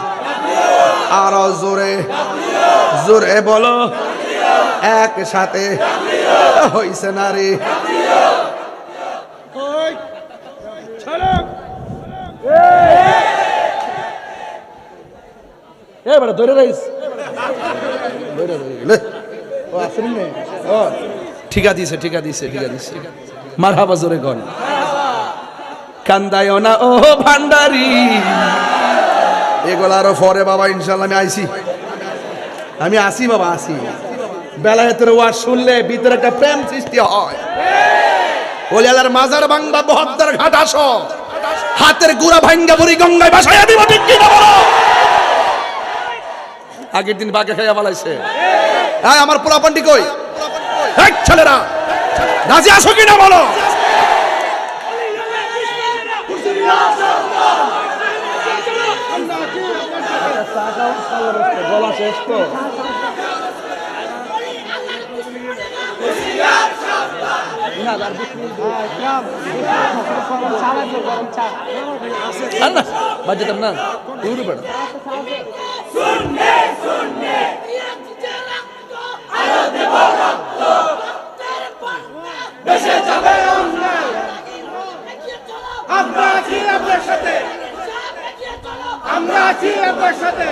আরো জোরে জোরে বলো একসাথে হইছে না রে? ধরে রাইস ঠিকা দিছে ঠিকা দিছে ঠিকা দিছে মারহাবা জোরে গন কান্দায় না ও ভান্ডারি। এগুলো আরো পরে বাবা ইনশাল্লাহ আমি আসি বাবা আসি। বেলায়েতের ওয়াজ শুনলে ভিতরে একটা প্রেম সৃষ্টি হয়। ওলি আল্লাহর মাজার ভাঙবা 72 ঘাট আসো, হাতের গুড়া ভাঙ্গা বুড়ি গঙ্গায় ভাসাইয়া দিব, ঠিক কি না বলো? আগের দিন বাগে খাইয়া বলাইছে আমার পোলাপান্ডি কই ছেলেরা রাজি আসো কিনা বলো? গলা শেষ তো বাজেতাম না দূরে বেড়া আমরা আছি আপনার সাথে, আমরা আছি আপনার সাথে।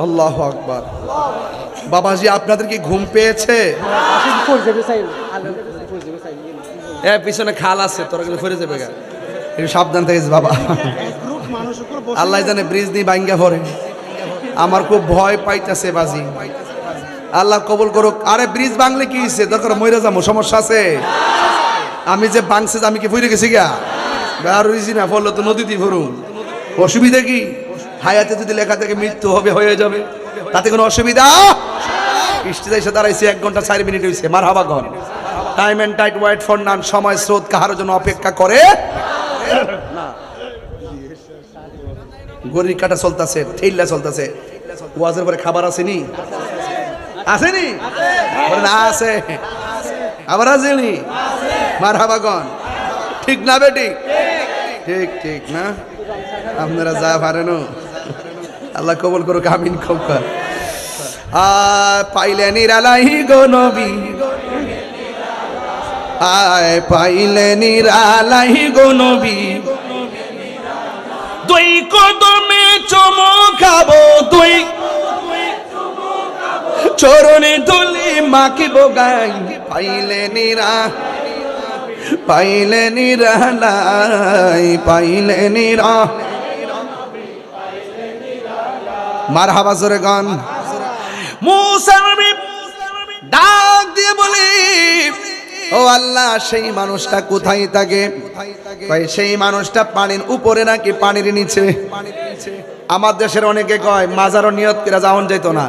আল্লাহু আকবার। বাবাজি আপনাদের কি ঘুম পেয়েছে? পিছনে খাল আছে, তোরা কিন্তু ফিরে যাবে, একটু সাবধান থাকিস বাবা। আল্লাহ জানে ব্রিজ দিয়ে ভাঙ্গা পড়ে। আমার খুব ভয় পাইতেছে বাজি, আল্লাহ কবুল করুক। আরে ব্রিজ ভাঙলে কি হয়েছে, দরকার মরে যাবো, সমস্যা আছে? আমি যে ভাঙছে আমি কি ফিরে গেছি গা? আর রইছি না, ফলে তো নদীতে ভরুন, অসুবিধা কি? হায়াতে যদি লেখা থেকে মৃত্যু হবে হয়ে যাবে, তাতে কোনো অসুবিধা? স্টেজে এসে দাঁড়াইছে 1 ঘন্টা 4 মিনিট হয়েছে। মারহাবা গন। Time and tide wait for none. সময় স্রোত কাহার জন্য অপেক্ষা করে না। গড়ির কাটা চলতেছে, ঠেল্লা চলতেছে। ওয়াজের পরে খাবার আসেনি? আসেনি? না আছে, আবার আসেনি? মারহাবা গন। ঠিক না বেটি? ঠিক ঠিক না? আপনারা যা পারেন আল্লাহ কবুল করুক, আমিন। খোকা পাইলে নিরালাহি গো নবী, আয় পাইলে নিরালাহি গো নবী, দুই কদমে চমকাবো, দুই চরণে ধুলি মাখিব গাই, পাইলে নিরা পাইলে নিরালাই, পাইলে নিরা। মারহাবা জোরে গান। মুসা নবী ডাক দিয়ে বলি, ও আল্লাহ সেই মানুষটা কোথায় থাকে? ভাই সেই মানুষটা পানির উপরে নাকি পানির নিচে? আমার দেশের অনেকে কয় মাজারও নিয়ত করে যাওন যেত না।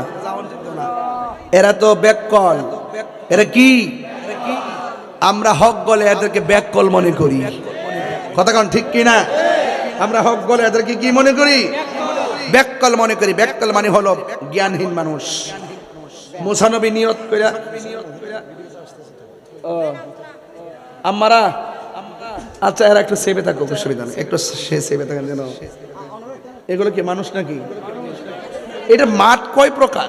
এরা তো ব্যাককল। এরা কি? আমরা হক বলে এদেরকে ব্যাককল মনে করি। কথা কোন ঠিক কি না? আমরা হক বলে এদেরকে কি মনে করি? ব্যাককল মনে করি। ব্যাককল মানে হলো জ্ঞানহীন মানুষ। মুসা নবী নিয়ত করে আমারা, আচ্ছা এরা একটু সেবে থাকো, অসুবিধা নেই, একটু সেবে থাকেন যেন। এগুলো কি মানুষ নাকি? এটা মাঠ কয় প্রকার?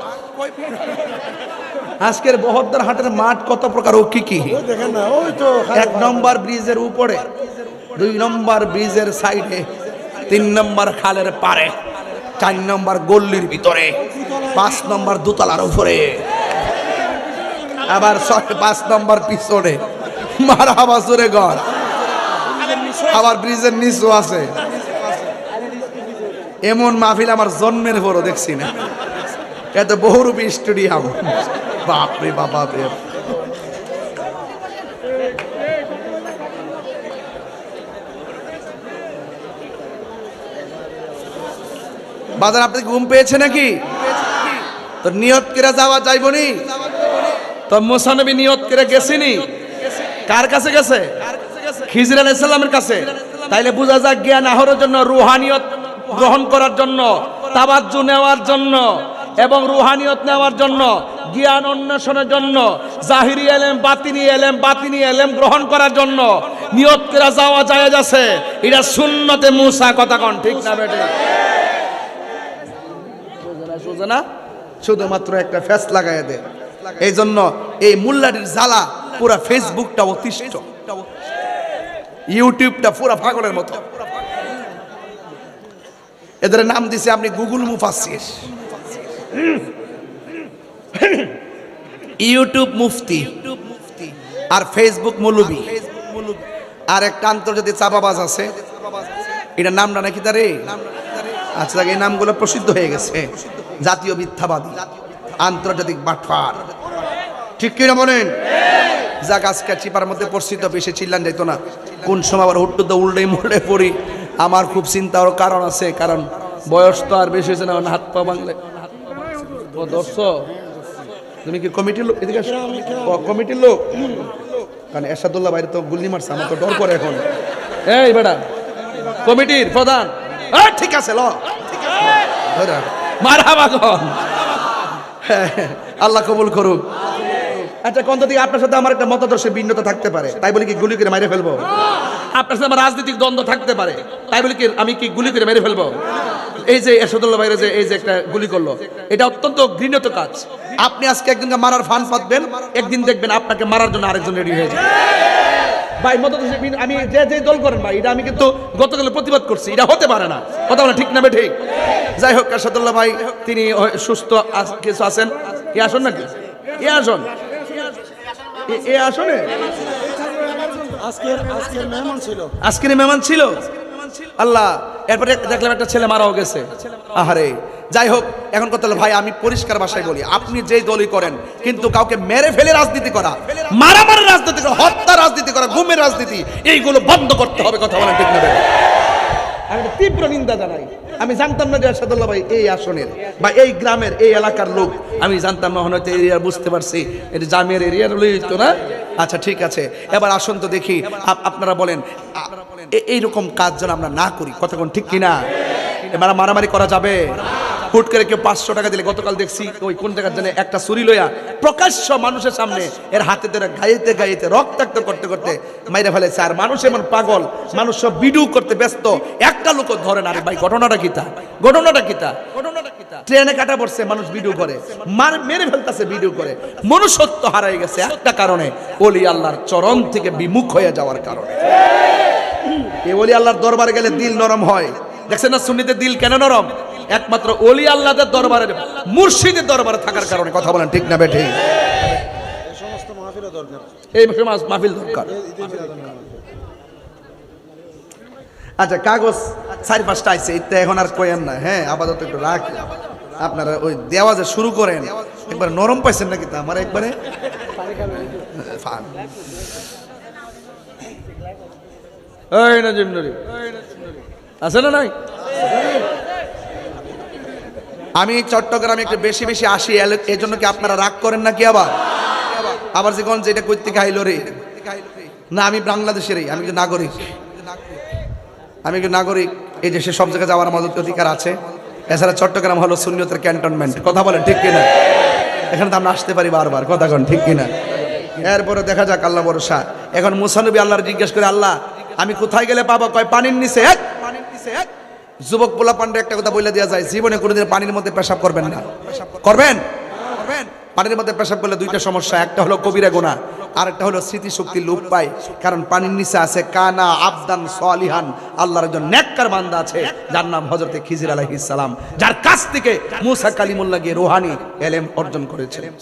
আজকের বহদ্দার হাটের মাঠ কত প্রকার ও কি কি? 1 নম্বর ব্রিজের উপরে, 2 নম্বর ব্রিজের সাইডে, 3 নম্বর খালের পারে, 4 নম্বর গল্লির ভিতরে, 5 নম্বর দোতলার উপরে, আবার 5 নম্বর পিছনে। মারহাবা জোরে গর। আবার ব্রিজের নিচু আছে। এমন মাহফিল আমার জন্মের পরও দেখছি না। এত বহুরূপী স্টেডিয়াম, বাপরে বাবা। বাজার আপনি ঘুম পেয়েছে নাকি? তো নিয়ত করে যাওয়া যাইবনি? তো মুসা নবী নিয়ত করে গেছিনি? কার কাছে গেছে? খিজির আলাইহিস সালামের কাছে। তাইলে বোঝা যায় জ্ঞান আহরণের জন্য, রুহানিয়ত গ্রহণ করার জন্য, তাবাজ্জু নেওয়ার জন্য এবং রুহানিয়ত নেওয়ার জন্য, জ্ঞান অন্বেষণের জন্য, জাহিরি এলেম, বাতিনি এলেম গ্রহণ করার জন্য নিয়ত করে যাওয়া জায়েজ আছে। এটা সুন্নতে মুসা, কথা কোন ঠিক না বেটে? বুঝে না? শুধুমাত্র একটা ফেস লাগাইয়া দে। এই জন্য এই মুল্লাটির জ্বালা পুরা ফেসবুকটা অতিষ্ঠ, ইউটিউবটা পুরা পাগলের মতো। এদের নাম দিছে আপনি গুগল মুফাসসির, ইউটিউব মুফতি আর ফেসবুক মৌলবি। আর একটা আন্তর্জাতিক চাপাবাজ আছে, এটার নামটা নাকি তারে, আচ্ছা এই নামগুলো প্রসিদ্ধ হয়ে গেছে, জাতীয় মিথ্যাবাদী, আন্তর্জাতিক বাটফার, ঠিক কিনা বলেন? যাক আজকে চিপার মধ্যে পড়ছি তো বেশি চিল্লান যাইতো না। কোন সময় আবার হুট্টু তো উল্টে পড়ি, আমার খুব চিন্তার কারণ আছে, কারণ বয়স তো আর বেশি হয়েছে না, হাত পা বাংলে। ও দর্শক, তুমি কি কমিটির লোক? এদিকে কমিটির লোক, কারণ এরশাদুল্লাহ বাইরে তো গুল্লি মারছে, আমার তো ডর করে এখন। এই বেটা কমিটির প্রধান, ঠিক আছে ল, মারহাবা কর, আল্লাহ কবুল করুক। আচ্ছা কোন দিকে আপনার সাথে আমার একটা মতাদর্শের ভিন্নতা থাকতে পারে, তাই বলি কি গুলি করে মেরে ফেলবো? আপনার সাথে আমার রাজনৈতিক দ্বন্দ্ব থাকতে পারে, তাই বলি কি আমি কি গুলি করে মেরে ফেলবো? এই যে এরশাদুল্লাহ বাইরে যে এই যে একটা গুলি করলো, এটা অত্যন্ত ঘৃণিত কাজ। আপনি আজকে একজনকে মারার ফান পাতবেন, একদিন দেখবেন আপনাকে মারার জন্য আরেকজন রেডি হয়ে যাবে। ভাই মতাদর্শের আমি যে দল করেন ভাই, এটা আমি কিন্তু গতকাল প্রতিবাদ করছি, এটা হতে পারে না, কথা বলে ঠিক না বে ঠিক? যাই হোক, এরশাদুল্লাহ ভাই তিনি সুস্থ কিছু আছেন, এ আসুন নাকি, এ আসুন, এ আসনে আজকের মেহমান ছিল। আল্লাহ, এরপরে দেখলাম একটা ছেলে মারাও গেছে। আহারে, যাই হোক, এখন কথা হলো ভাই, আমি পরিষ্কার ভাষায় বলি, আপনি যেই দলই করেন, কিন্তু কাউকে মেরে ফেলে রাজনীতি করা, মারামারি রাজনীতি করা, হত্যা রাজনীতি করা, গুমের রাজনীতি, এইগুলো বন্ধ করতে হবে, কথা বলেন ঠিক না? আমি তীব্র নিন্দা জানাই। আমি জানতাম না যে এরশাদুল্লাহ ভাই এই আসনের বা এই গ্রামের এই এলাকার লোক, আমি জানতাম না, হয়তো এরিয়া বুঝতে পারছি এটা জামের এরিয়ার তো না। আচ্ছা ঠিক আছে, এবার আসুন তো দেখি, আপনারা বলেন এইরকম কাজ যেন আমরা না করি, কতক্ষণ ঠিক কিনা? এবার মারামারি করা যাবে? হুট করে কেউ 500 টাকা দিলে, গতকাল দেখছি ওই কোন জায়গার জন্য একটা ছুরি লইয়া প্রকাশ্য মানুষের সামনে এর হাতে ধরে গাইতে রক্তাক্ত করতে করতে মাইরে ফেলেছে। আর মানুষ এমন পাগল, মানুষ সব ভিডিও করতে ব্যস্ত, একটা লোক ধরে না। আরে ভাই ঘটনাটা কিতা? ট্রেনে কাটা পড়ছে, মানুষ ভিডিও করে, মেরে ফেলতেছে ভিডিও করে। মনুষ্যত্ব হারাই গেছে একটা কারণে, ওলি আল্লাহর চরণ থেকে বিমুখ হয়ে যাওয়ার কারণে। এই ওলি আল্লাহর দরবারে গেলে দিল নরম হয়। দেখছেন না সুন্নিদের দিল কেন নরম? একমাত্র ওলি আল্লাহদের দরবারে, মুর্শিদের দরবারে থাকার কারণে, কথা বলেন ঠিক না বেঠিক? এই সমস্ত মাহফিল দরকার। আচ্ছা কাগজ 4-5টা আইছে, এটা এখন আর কয়েন না, হ্যাঁ আপাতত একটু রাখি। আপনারা ওই দেওয়া যে শুরু করেন, একবার নরম পাইছেন নাকি? তা আমার একবারে আছে না নাই? আমি চট্টগ্রামে একটু বেশি বেশি আসি, এই জন্য কি আপনারা রাগ করেন নাকি? আবার যে কোন যেটা করতে খাইলো রে না, আমি বাংলাদেশেরই, আমি একজন নাগরিক, এই দেশে সব জায়গায় যাওয়ার আমাদের অধিকার আছে। এছাড়া চট্টগ্রাম হলো সুন্নিয়তের ক্যান্টনমেন্ট, কথা বলেন ঠিক কিনা? এখানে তো আমরা আসতে পারি বারবার, কথা কন ঠিক কিনা? এরপরে দেখা যাক, আল্লাহ ভরসা। এখন মুসা নবী আল্লাহর জিজ্ঞেস করে, আল্লাহ আমি কোথায় গেলে পাবো? কয় পানির নিচে। যুবক পোলা পান্ডে একটা কথা বলে দেওয়া যায়, জীবনে কোনোদিন পানির মধ্যে পেশাব করবেন না। করবেন? পানির মধ্যে পেশাব করলে দুইটা সমস্যা, একটা হলো কবিরা গুনাহ, আর একটা হলো স্মৃতিশক্তি লোপ পায়। কারণ পানির নিচে আছে কানা আবদান সালিহান, আল্লাহর একজন নেককার বান্দা আছে, যার নাম হযরতে খিজির আলাইহিস সালাম, যার কাছ থেকে মুসা কালিমুল্লাহ গিয়ে রুহানি ইলম অর্জন করেছিলেন।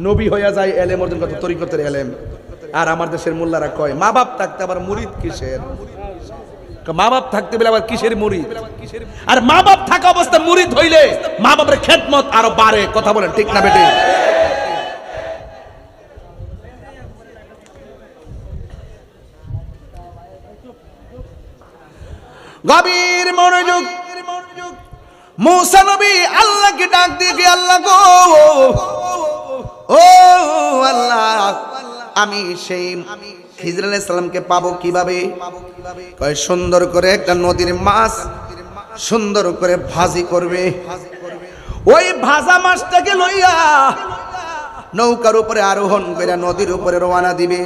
নবী হয়ে যায় ইলম অর্জন করতে, তরিকতের ইলম। আর আমার দেশের মোল্লারা কয় মা বাপ থাকতে আবার মুরিদ কিসের? মা বাপ থাকতে বলে আবার কিসের মুরিদ? আর মা বাপ থাকা অবস্থায় মুরিদ হইলে মা বাপের খেদমত আরো বাড়ে, কথা বলেন ঠিক না বেটি? গভীর মনোযোগ। মুসা নবী আল্লাহকে ডাক দিয়ে, আল্লাহ গো, ও আল্লাহ, আমি সেই খিজির আলাইহিস সালামকে পাবো কিভাবে? কয় সুন্দর করে একটা নদীর মাছ সুন্দর করে ভাজি করবে, ওই ভাজা মাছটাকে লইয়া নৌকার উপরে আরোহণ করে নদীর উপরে রওনা দিবে।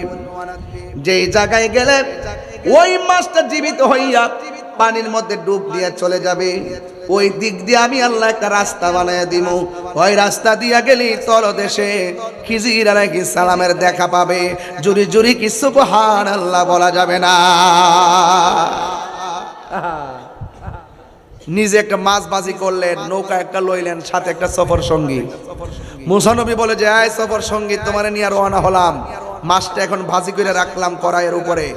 যেই জায়গায় গেলে ওই মাছটা জীবিত হইয়া পানির মধ্যে ডুব দিয়ে চলে যাবে, ওই দিক দিয়ে আমি আল্লাহ একটা রাস্তা বানায় দিব। ওই রাস্তা দিয়া গেলি তলদেশে খিজির আলাইহিস সালামের দেখা পাবে। জুরি জুরি কি সুবহানাল্লাহ বলা যাবে না? নিজে একটা মাছ বাজি করলেন, নৌকা একটা লইলেন, সাথে একটা সফর সঙ্গী। মুসা নবী বলে যে আয় সফর সঙ্গী, তোমারে নিয়ে রওনা হলাম। মাছটা এখন ভাজি করে রাখলাম কড়াইয়ের উপরে,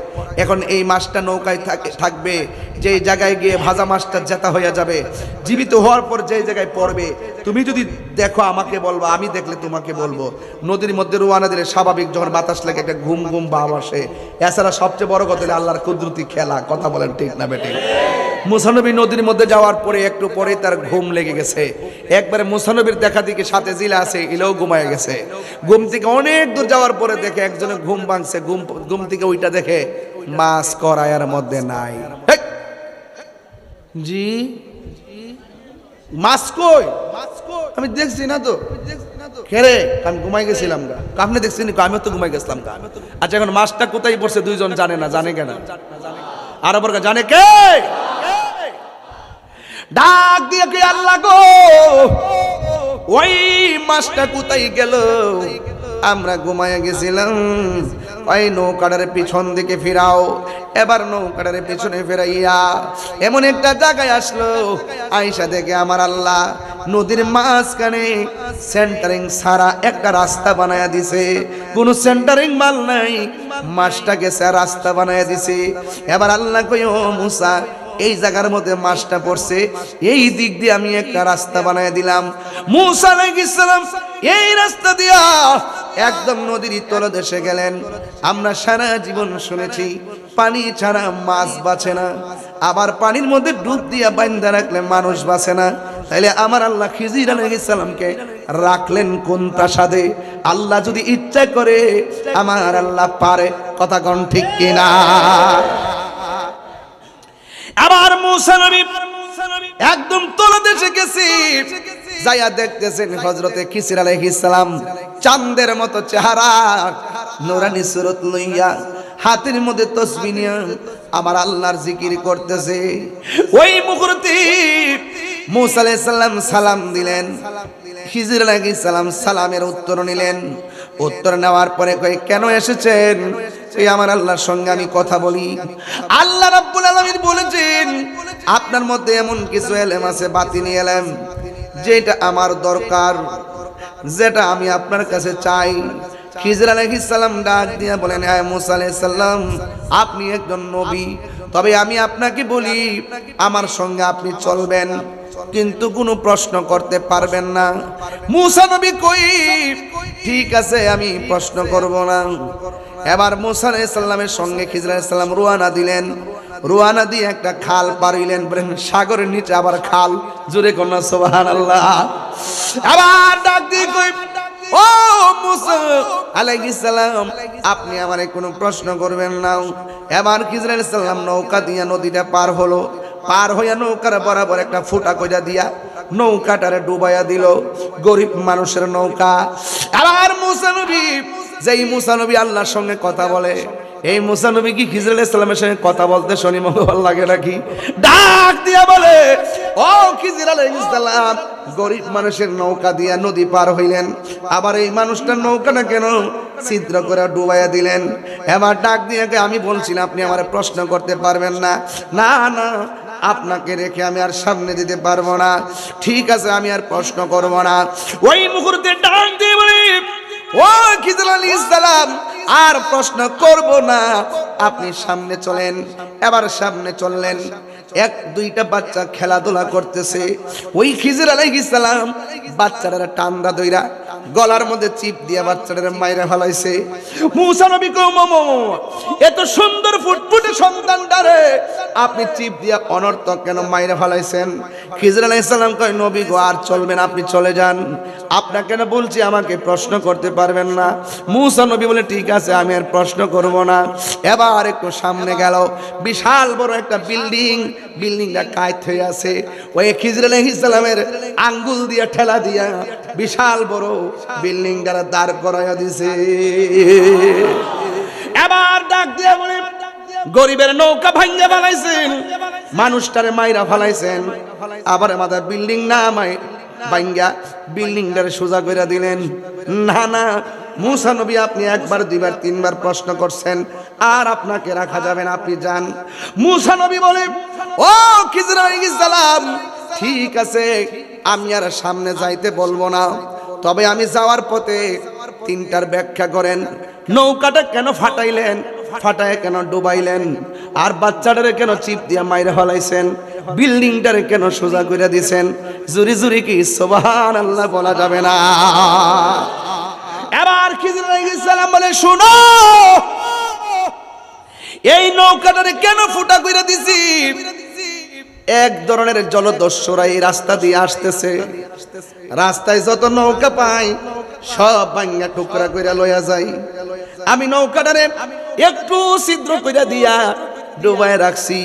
এখন এই মাছটা নৌকায় থাকবে। যেই জায়গায় গিয়ে ভাজা মাছটা জেতা হয়ে যাবে, জীবিত হওয়ার পর যেই জায়গায় পড়বে, তুমি যদি দেখো আমাকে বলবো, আমি দেখলে তোমাকে বলবো। নদীর মধ্যে রওনা দিলে স্বাভাবিক যখন বাতাস লাগে একটা ঘুম ঘুম ভাব আসে। এছাড়া সবচেয়ে বড় কথা হলো আল্লাহর কুদরতি খেলা। কথা বলেন ঠিক না বেটে? মুসা নবী নদীর মধ্যে যাওয়ার পরে একটু পরে তার ঘুম লেগে গেছে। একবারে মুসা নবীর দেখা দিকে সাথে জিলা আছে, ইলেও ঘুমায় গেছে। ঘুম থেকে অনেক দূর যাওয়ার পরে দেখে একজনে ঘুম ভাঙছে, ঘুম থেকে ওইটা দেখে মাছ কড়াইয়ের মধ্যে নাই। জি মাছ কই? আমি দেখছি না তো। খেরে আমি ঘুমাই গেছিলাম গা। আপনি দেখছেন? আমিও তো ঘুমাই গেছিলাম গা। আচ্ছা এখন মাছটা কোথায় পড়ছে দুইজন জানে না, জানে কেন? আর আবার জানে কে? ডাক দিয়ে কে আল্লাহ গো, ওই মাছটা কোথায় গেল? আমরা ঘুমায় গেছিলাম। ওই নৌকাটার পিছন দিকে ফিরাও। এবার নৌকাটার পিছনে ফেরাইয়া এমন একটা জায়গায় আসলো, আয়েশা দেখে আমার আল্লাহ নদীর মাঝখানে সেন্টারিং সারা একটা রাস্তা বানায়া দিছে। কোনো সেন্টারিং মাল নাই, মাছটাকে সে রাস্তা বানায়া দিছে। এবার আল্লাহ কই ও মুসা, এই জায়গার মধ্যে মাছটা পড়ছে, এই দিক দিয়ে আমি একটা রাস্তা বানায় দিলাম। মুসা আলাইহিস সালাম এই রাস্তা দিয়া একদম নদীর তলদেশে গেলেন। আমরা সারা জীবন শুনেছি পানি ছাড়া মাছ বাঁচে না, আবার পানির মধ্যে ডুব দিয়া বাঁধা রাখলে মানুষ বাঁচে না। তাইলে আমার আল্লাহ খিজির আলাইহিস সালামকে রাখলেন কোন প্রাসাদে? আল্লাহ যদি ইচ্ছা করে আমার আল্লাহ পারে। কথা কোন ঠিক কিনা? আবার মুসা নবী একদম তলদেশে গেছে, যাইয়া দেখতেছেন হযরতে খিজির আলাইহিস সালাম চাঁদের মতো চেহারা, নূরানি সুরত লইয়া হাতের মধ্যে তাসবিহ নিয়ে আমার আল্লাহর জিকির করতেছে। ওই মুহূর্তে মুসা আলাইহিস সালাম সালাম দিলেন। খিজির আলাইহিস সালাম সালামের উত্তর নিলেন। উত্তর নেওয়ার পরে কই কেন এসেছেন? এই আমার আল্লাহর সঙ্গে আমি কথা বলি। আল্লাহ রাব্বুল আলামিন বলেছেন আপনার মধ্যে এমন কিছু এলেম আছে, বাতিনি এলেম, যেটা আমার দরকার, যেটা আমি আপনার কাছে চাই। খিজির আলাইহিস সালাম ডাক দিয়া বলেন হে মুসা আলাইহিস সালাম, আপনি একজন নবী, তবে আমি আপনাকে বলি আমার সঙ্গে আপনি চলবেন, কিন্তু কোনো প্রশ্ন করতে পারবেন না। মুসা নবী কই ঠিক আছে আমি প্রশ্ন করব না। এবার মুসা আলাইহিস সালামের সঙ্গে খিজির আলাইহিস সালাম রওনা দিলেন। রওনা দিয়ে একটা খাল পার হইলেন, বলেন সাগরের নিচে আবার খাল। জোরে কন্যা সুবহানাল্লাহ। আবার ডাক দিয়ে কই ও মুসা আলাইহিস সালাম, আপনি আমারে কোনো প্রশ্ন করবেন না। এবার খিজির আলাইহিস সালাম নৌকা দিয়া নদীটা পার হলো। পার হইয়া নৌকার বরাবর একটা ফুটা কইরা দিয়া নৌকাটারে ডুবাইয়া দিল। গরিব মানুষের নৌকা। আবার মুসা নবী, যেই মুসা নবী আল্লাহর সঙ্গে কথা বলে, এই মুসা নবী কি খিজির আলাইহিস সালামের সঙ্গে কথা বলতে শনি মঙ্গল লাগে নাকি? ডাক দিয়া বলে ও খিজির আলাইহিস সালাম, গরিব মানুষের নৌকা দিয়া নদী পার হইলেন, আবার এই মানুষটার নৌকাটা কেন ছিদ্র করে ডুবাইয়া দিলেন? এবার ডাক দিয়ে আমি বলছিলাম আপনি আমারে প্রশ্ন করতে পারবেন না। না না, আপনাকে রেখে আমি আর সামনে দিতে পারবো না। ঠিক আছে আমি আর প্রশ্ন করব না। ওই মুহূর্তে ডাক দিয়ে বলি ও খিজির আলাইহিস সালাম, আর প্রশ্ন করব না, আপনি সামনে চলেন। এবার সামনে চললেন। এক দুইটা বাচ্চা খেলাধুলা করতেছে। ওই খিজির আলাইহিস সালাম বাচ্চারা টান্দা দইরা গলার মধ্যে চিপ দিয়া বাচ্চাটারে মাইরা ফেলাইছে। মুসা নবী কও মামা, এত সুন্দর ফুটফুটে সন্তানটারে আপনি চিপ দিয়ে অনর্থক কেন মাইরে ফেলাইছেন? খিজর আলাইহিস সালাম কয় নবী গো আর চলবেন, আপনি চলে যান, আপনাকে কেন বলছি আমাকে প্রশ্ন করতে পারবেন না। মুসা নবী বলে ঠিক আছে আমি আর প্রশ্ন করব না। এবার একটু সামনে গেল, বিশাল বড় একটা বিল্ডিংটা কায়ত হয়ে আছে। ওই খিজর আলাইহিস সালামের আঙ্গুল দিয়ে ঠেলা দিয়া বিশাল বড় বিল্ডিংটা দাঁড় করাইয়া দিছে। এবার ডাক দিয়া বলে গরিবের নৌকা ভাঙ্গে ফেলাইছেন, মানুষটারে মাইরা ফেলাইছেন, আবার আমাদের বিল্ডিং না ভাঙ্গা বিল্ডিংটারে সোজা করে দিলেন। না না মুসা নবী আপনি একবার দুইবার তিনবার প্রশ্ন করছেন, আর আপনাকে রাখা যাবে না, আপনি যান। মুসা নবী বলে ও খিজর আলাইহিস সালাম ঠিক আছে আমি আর সামনে যাইতে বলবো না, তবে আমি যাওয়ার পথে তিনটার ব্যাখ্যা করেন। নৌকাটা কেন ফাটাইলেন, ফাটায় কেন ডুবাইলেন, আর বাচ্চাটারে কেন চিপ দিয়া মাইরা ফেলাইছেন, বিল্ডিংটারে কেন সোজা করে দিছেন? জুরি জুরি কি সুবহানাল্লাহ বলা যাবে না? এবার খিজর আলাইহিস সালাম বলে শুনো, এই নৌকাটারে কেন ফুটা কইরা দিছি? এক ধরনের জলদস্যুরা এই রাস্তা দিয়ে আসতেছে, রাস্তায় যত নৌকা পাই সব ভাঙা টুকরা কইরা লইয়া যাই। আমি নৌকাটারে একটু ছিদ্র কইরা দিয়া ডুবায় রাখছি,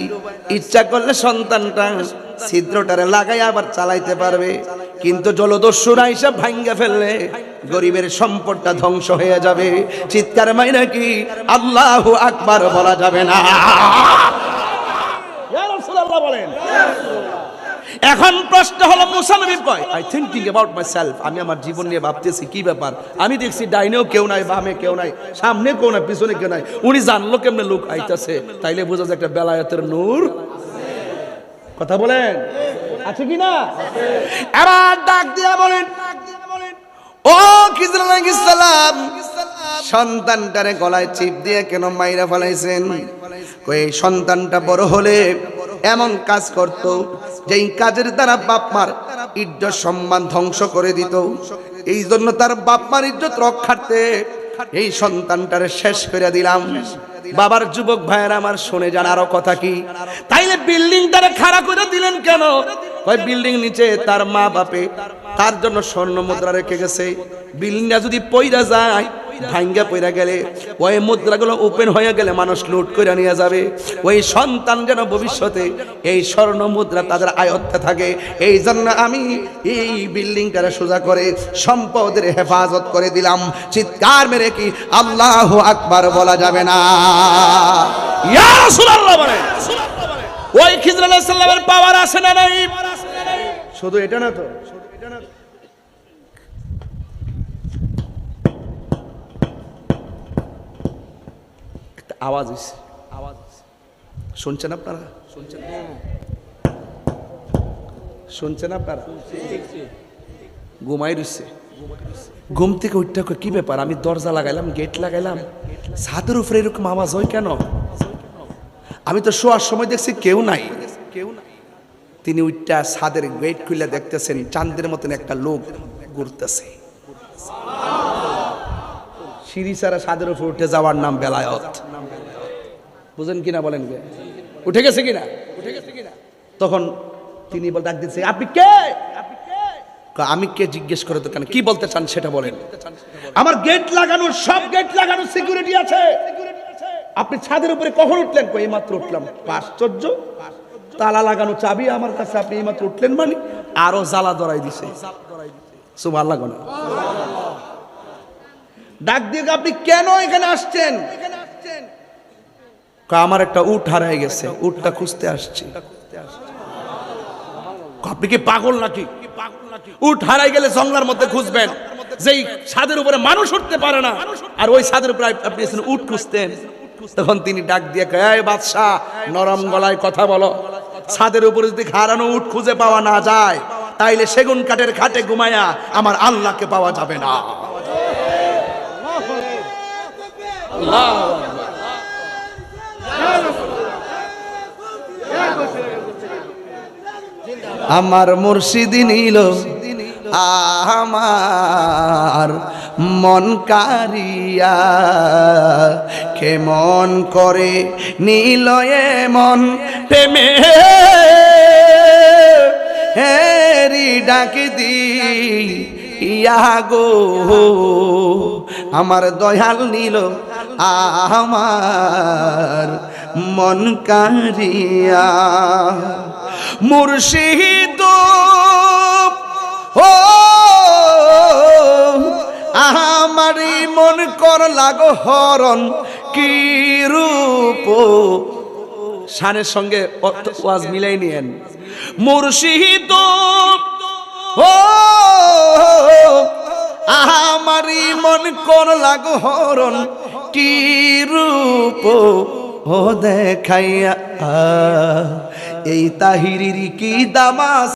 ইচ্ছা করলে সন্তানটা ছিদ্রটারে লাগাই আবার চালাইতে পারবে, কিন্তু জলদস্যুরা হিসাব ভাঙ্গা ফেললে গরিবের সম্পদটা ধ্বংস হয়ে যাবে। চিৎকার মাইরা কি আল্লাহু আকবার বলা যাবে না? ইয়া রাসূলুল্লাহ বলেন। এখন প্রশ্ন হলো মুসা নবী কয় আই থিংকিং অ্যাবাউট মাইসেলফ, আমি আমার জীবন নিয়ে ভাবতেছি কি ব্যাপার, আমি দেখছি ডাইনেও কেউ নাই, বামে কেউ নাই, সামনে কেউ নাই, পিছনে কেউ নাই, উনি জানলো কেমনে লোক আইতাছে? তাইলে বোঝা যায় একটা বেলায়েতের নূর। কথা বলেন আছে কি না? এবার ডাক দিয়া বলেন ও খিজর আলাইহিস সালাম সন্তানটারে গলায় চিপ দিয়ে কেন মাইরা ফেলাইছেন? কই সন্তানটা বড় হলে এমন কাজ করত যেই কাজের দ্বারা বাপ মার ইজ্জত সম্মান ধ্বংস করে দিত, এই জন্য তার বাপ মার ইজ্জত রক্ষার্থে এই সন্তানটারে শেষ করে দিলাম। বাবার যুবক ভাইয়েরা আমার শুনে যান আরো কথা কি, তাইলে বিল্ডিংটারে খাড়া করে দিলেন কেন? ওই বিল্ডিং নিচে তার মা বাপে তার জন্য স্বর্ণ মুদ্রা রেখে গেছে, বিল্ডিংটা যদি পইরা যায় ভাঙ্গা পইরা গেলে ওই মুদ্রাগুলো ওপেন হয়ে গেলে মানুষ লুট করে নিয়ে যাবে, ওই সন্তান যেন ভবিষ্যতে এই স্বর্ণ মুদ্রা তাদের আয়ত্তে থাকে। এই জন্য আমি এই বিল্ডিংটারে সোজা করে সম্পদের হেফাজত করে দিলাম। চিৎকার মেরে কি আল্লাহু আকবার বলা যাবে না? ইয়া রাসূলুল্লাহ বলেন। ওই খিজর আলাইহিস সালামের পাওয়ার আছে না নাই? শুধু এটা না তো, আওয়াজ হইছে, শুনছেন আপনারা? শুনছেন আপনারা? ঘুমাই রইছে, ঘুম থেকে উঠতে কি ব্যাপার, আমি দরজা লাগাইলাম, গেট লাগাইলাম, ছাদের উপরে এরকম আওয়াজ হয় কেন? আমি তো শোয়ার সময় দেখছি কেউ নাই। তিনি উঠটা ছাদের গেট খুলে দেখতেছেন চাঁদের মতন একটা লোক ঘুরতেছে। সিঁড়ি ছাড়া ছাদের উপর উঠে যাওয়ার নাম বেলায়েত। বুঝেন কিনা বলেন? উঠে গেছে কিনা? তখন তিনি বল ডাক দিচ্ছে আপনি কে? আমি কে জিজ্ঞেস করে তো কেন, কি বলতে চান সেটা বলেন। আমার গেট লাগানো, সব গেট লাগানো, সিকিউরিটি আছে, আপনি ছাদের উপরে কখন উঠলেন? এই মাত্র উঠলাম। আশ্চর্য, তালা লাগানো চাবি আমার কাছে, আপনি এই মাত্র উঠলেন মানে? আরো জ্বালা ধরাই দিছে। সুবহানাল্লাহ। ডাক দিয়ে আপনি কেন এখানে আসছেন? আমার একটা উট হারাই গেছে, উটটা খুঁজতে আসছি। আপনি কি পাগল নাকি? উট হারাই গেলে জঙ্গলের মধ্যে খুঁজবেন, যেই ছাদের উপরে মানুষ উঠতে পারে না, আর ওই ছাদের উপরে আপনি উট খুঁজতেন। তখন তিনি ডাক দিয়ে কয় এই বাদশা, নরম গলায় কথা বলো, ছাদের উপরে যদি হারানো উট খুঁজে পাওয়া না যায় তাইলে সেগুন কাঠের খাটে ঘুমায়া আমার আল্লাহকে পাওয়া যাবে না। আমার মুর্শিদ নিল আমার মন কারিয়া, কেমন করে নীলয়ে মন প্রেমে হেরি ডাক দি ইয়া গো আমার দয়াল নীল আমার মন কারিয়া মুর্শিদ ও আমারি মন কর লাগো হরণ কি রূপ শানের সঙ্গে ওয়াজ মিলাই নিয়েন মুর্শিদ ও আমারি মন কর লাগো হরণ কি রূপ ও দেখাইয়া এই তাহিরির কি দামাস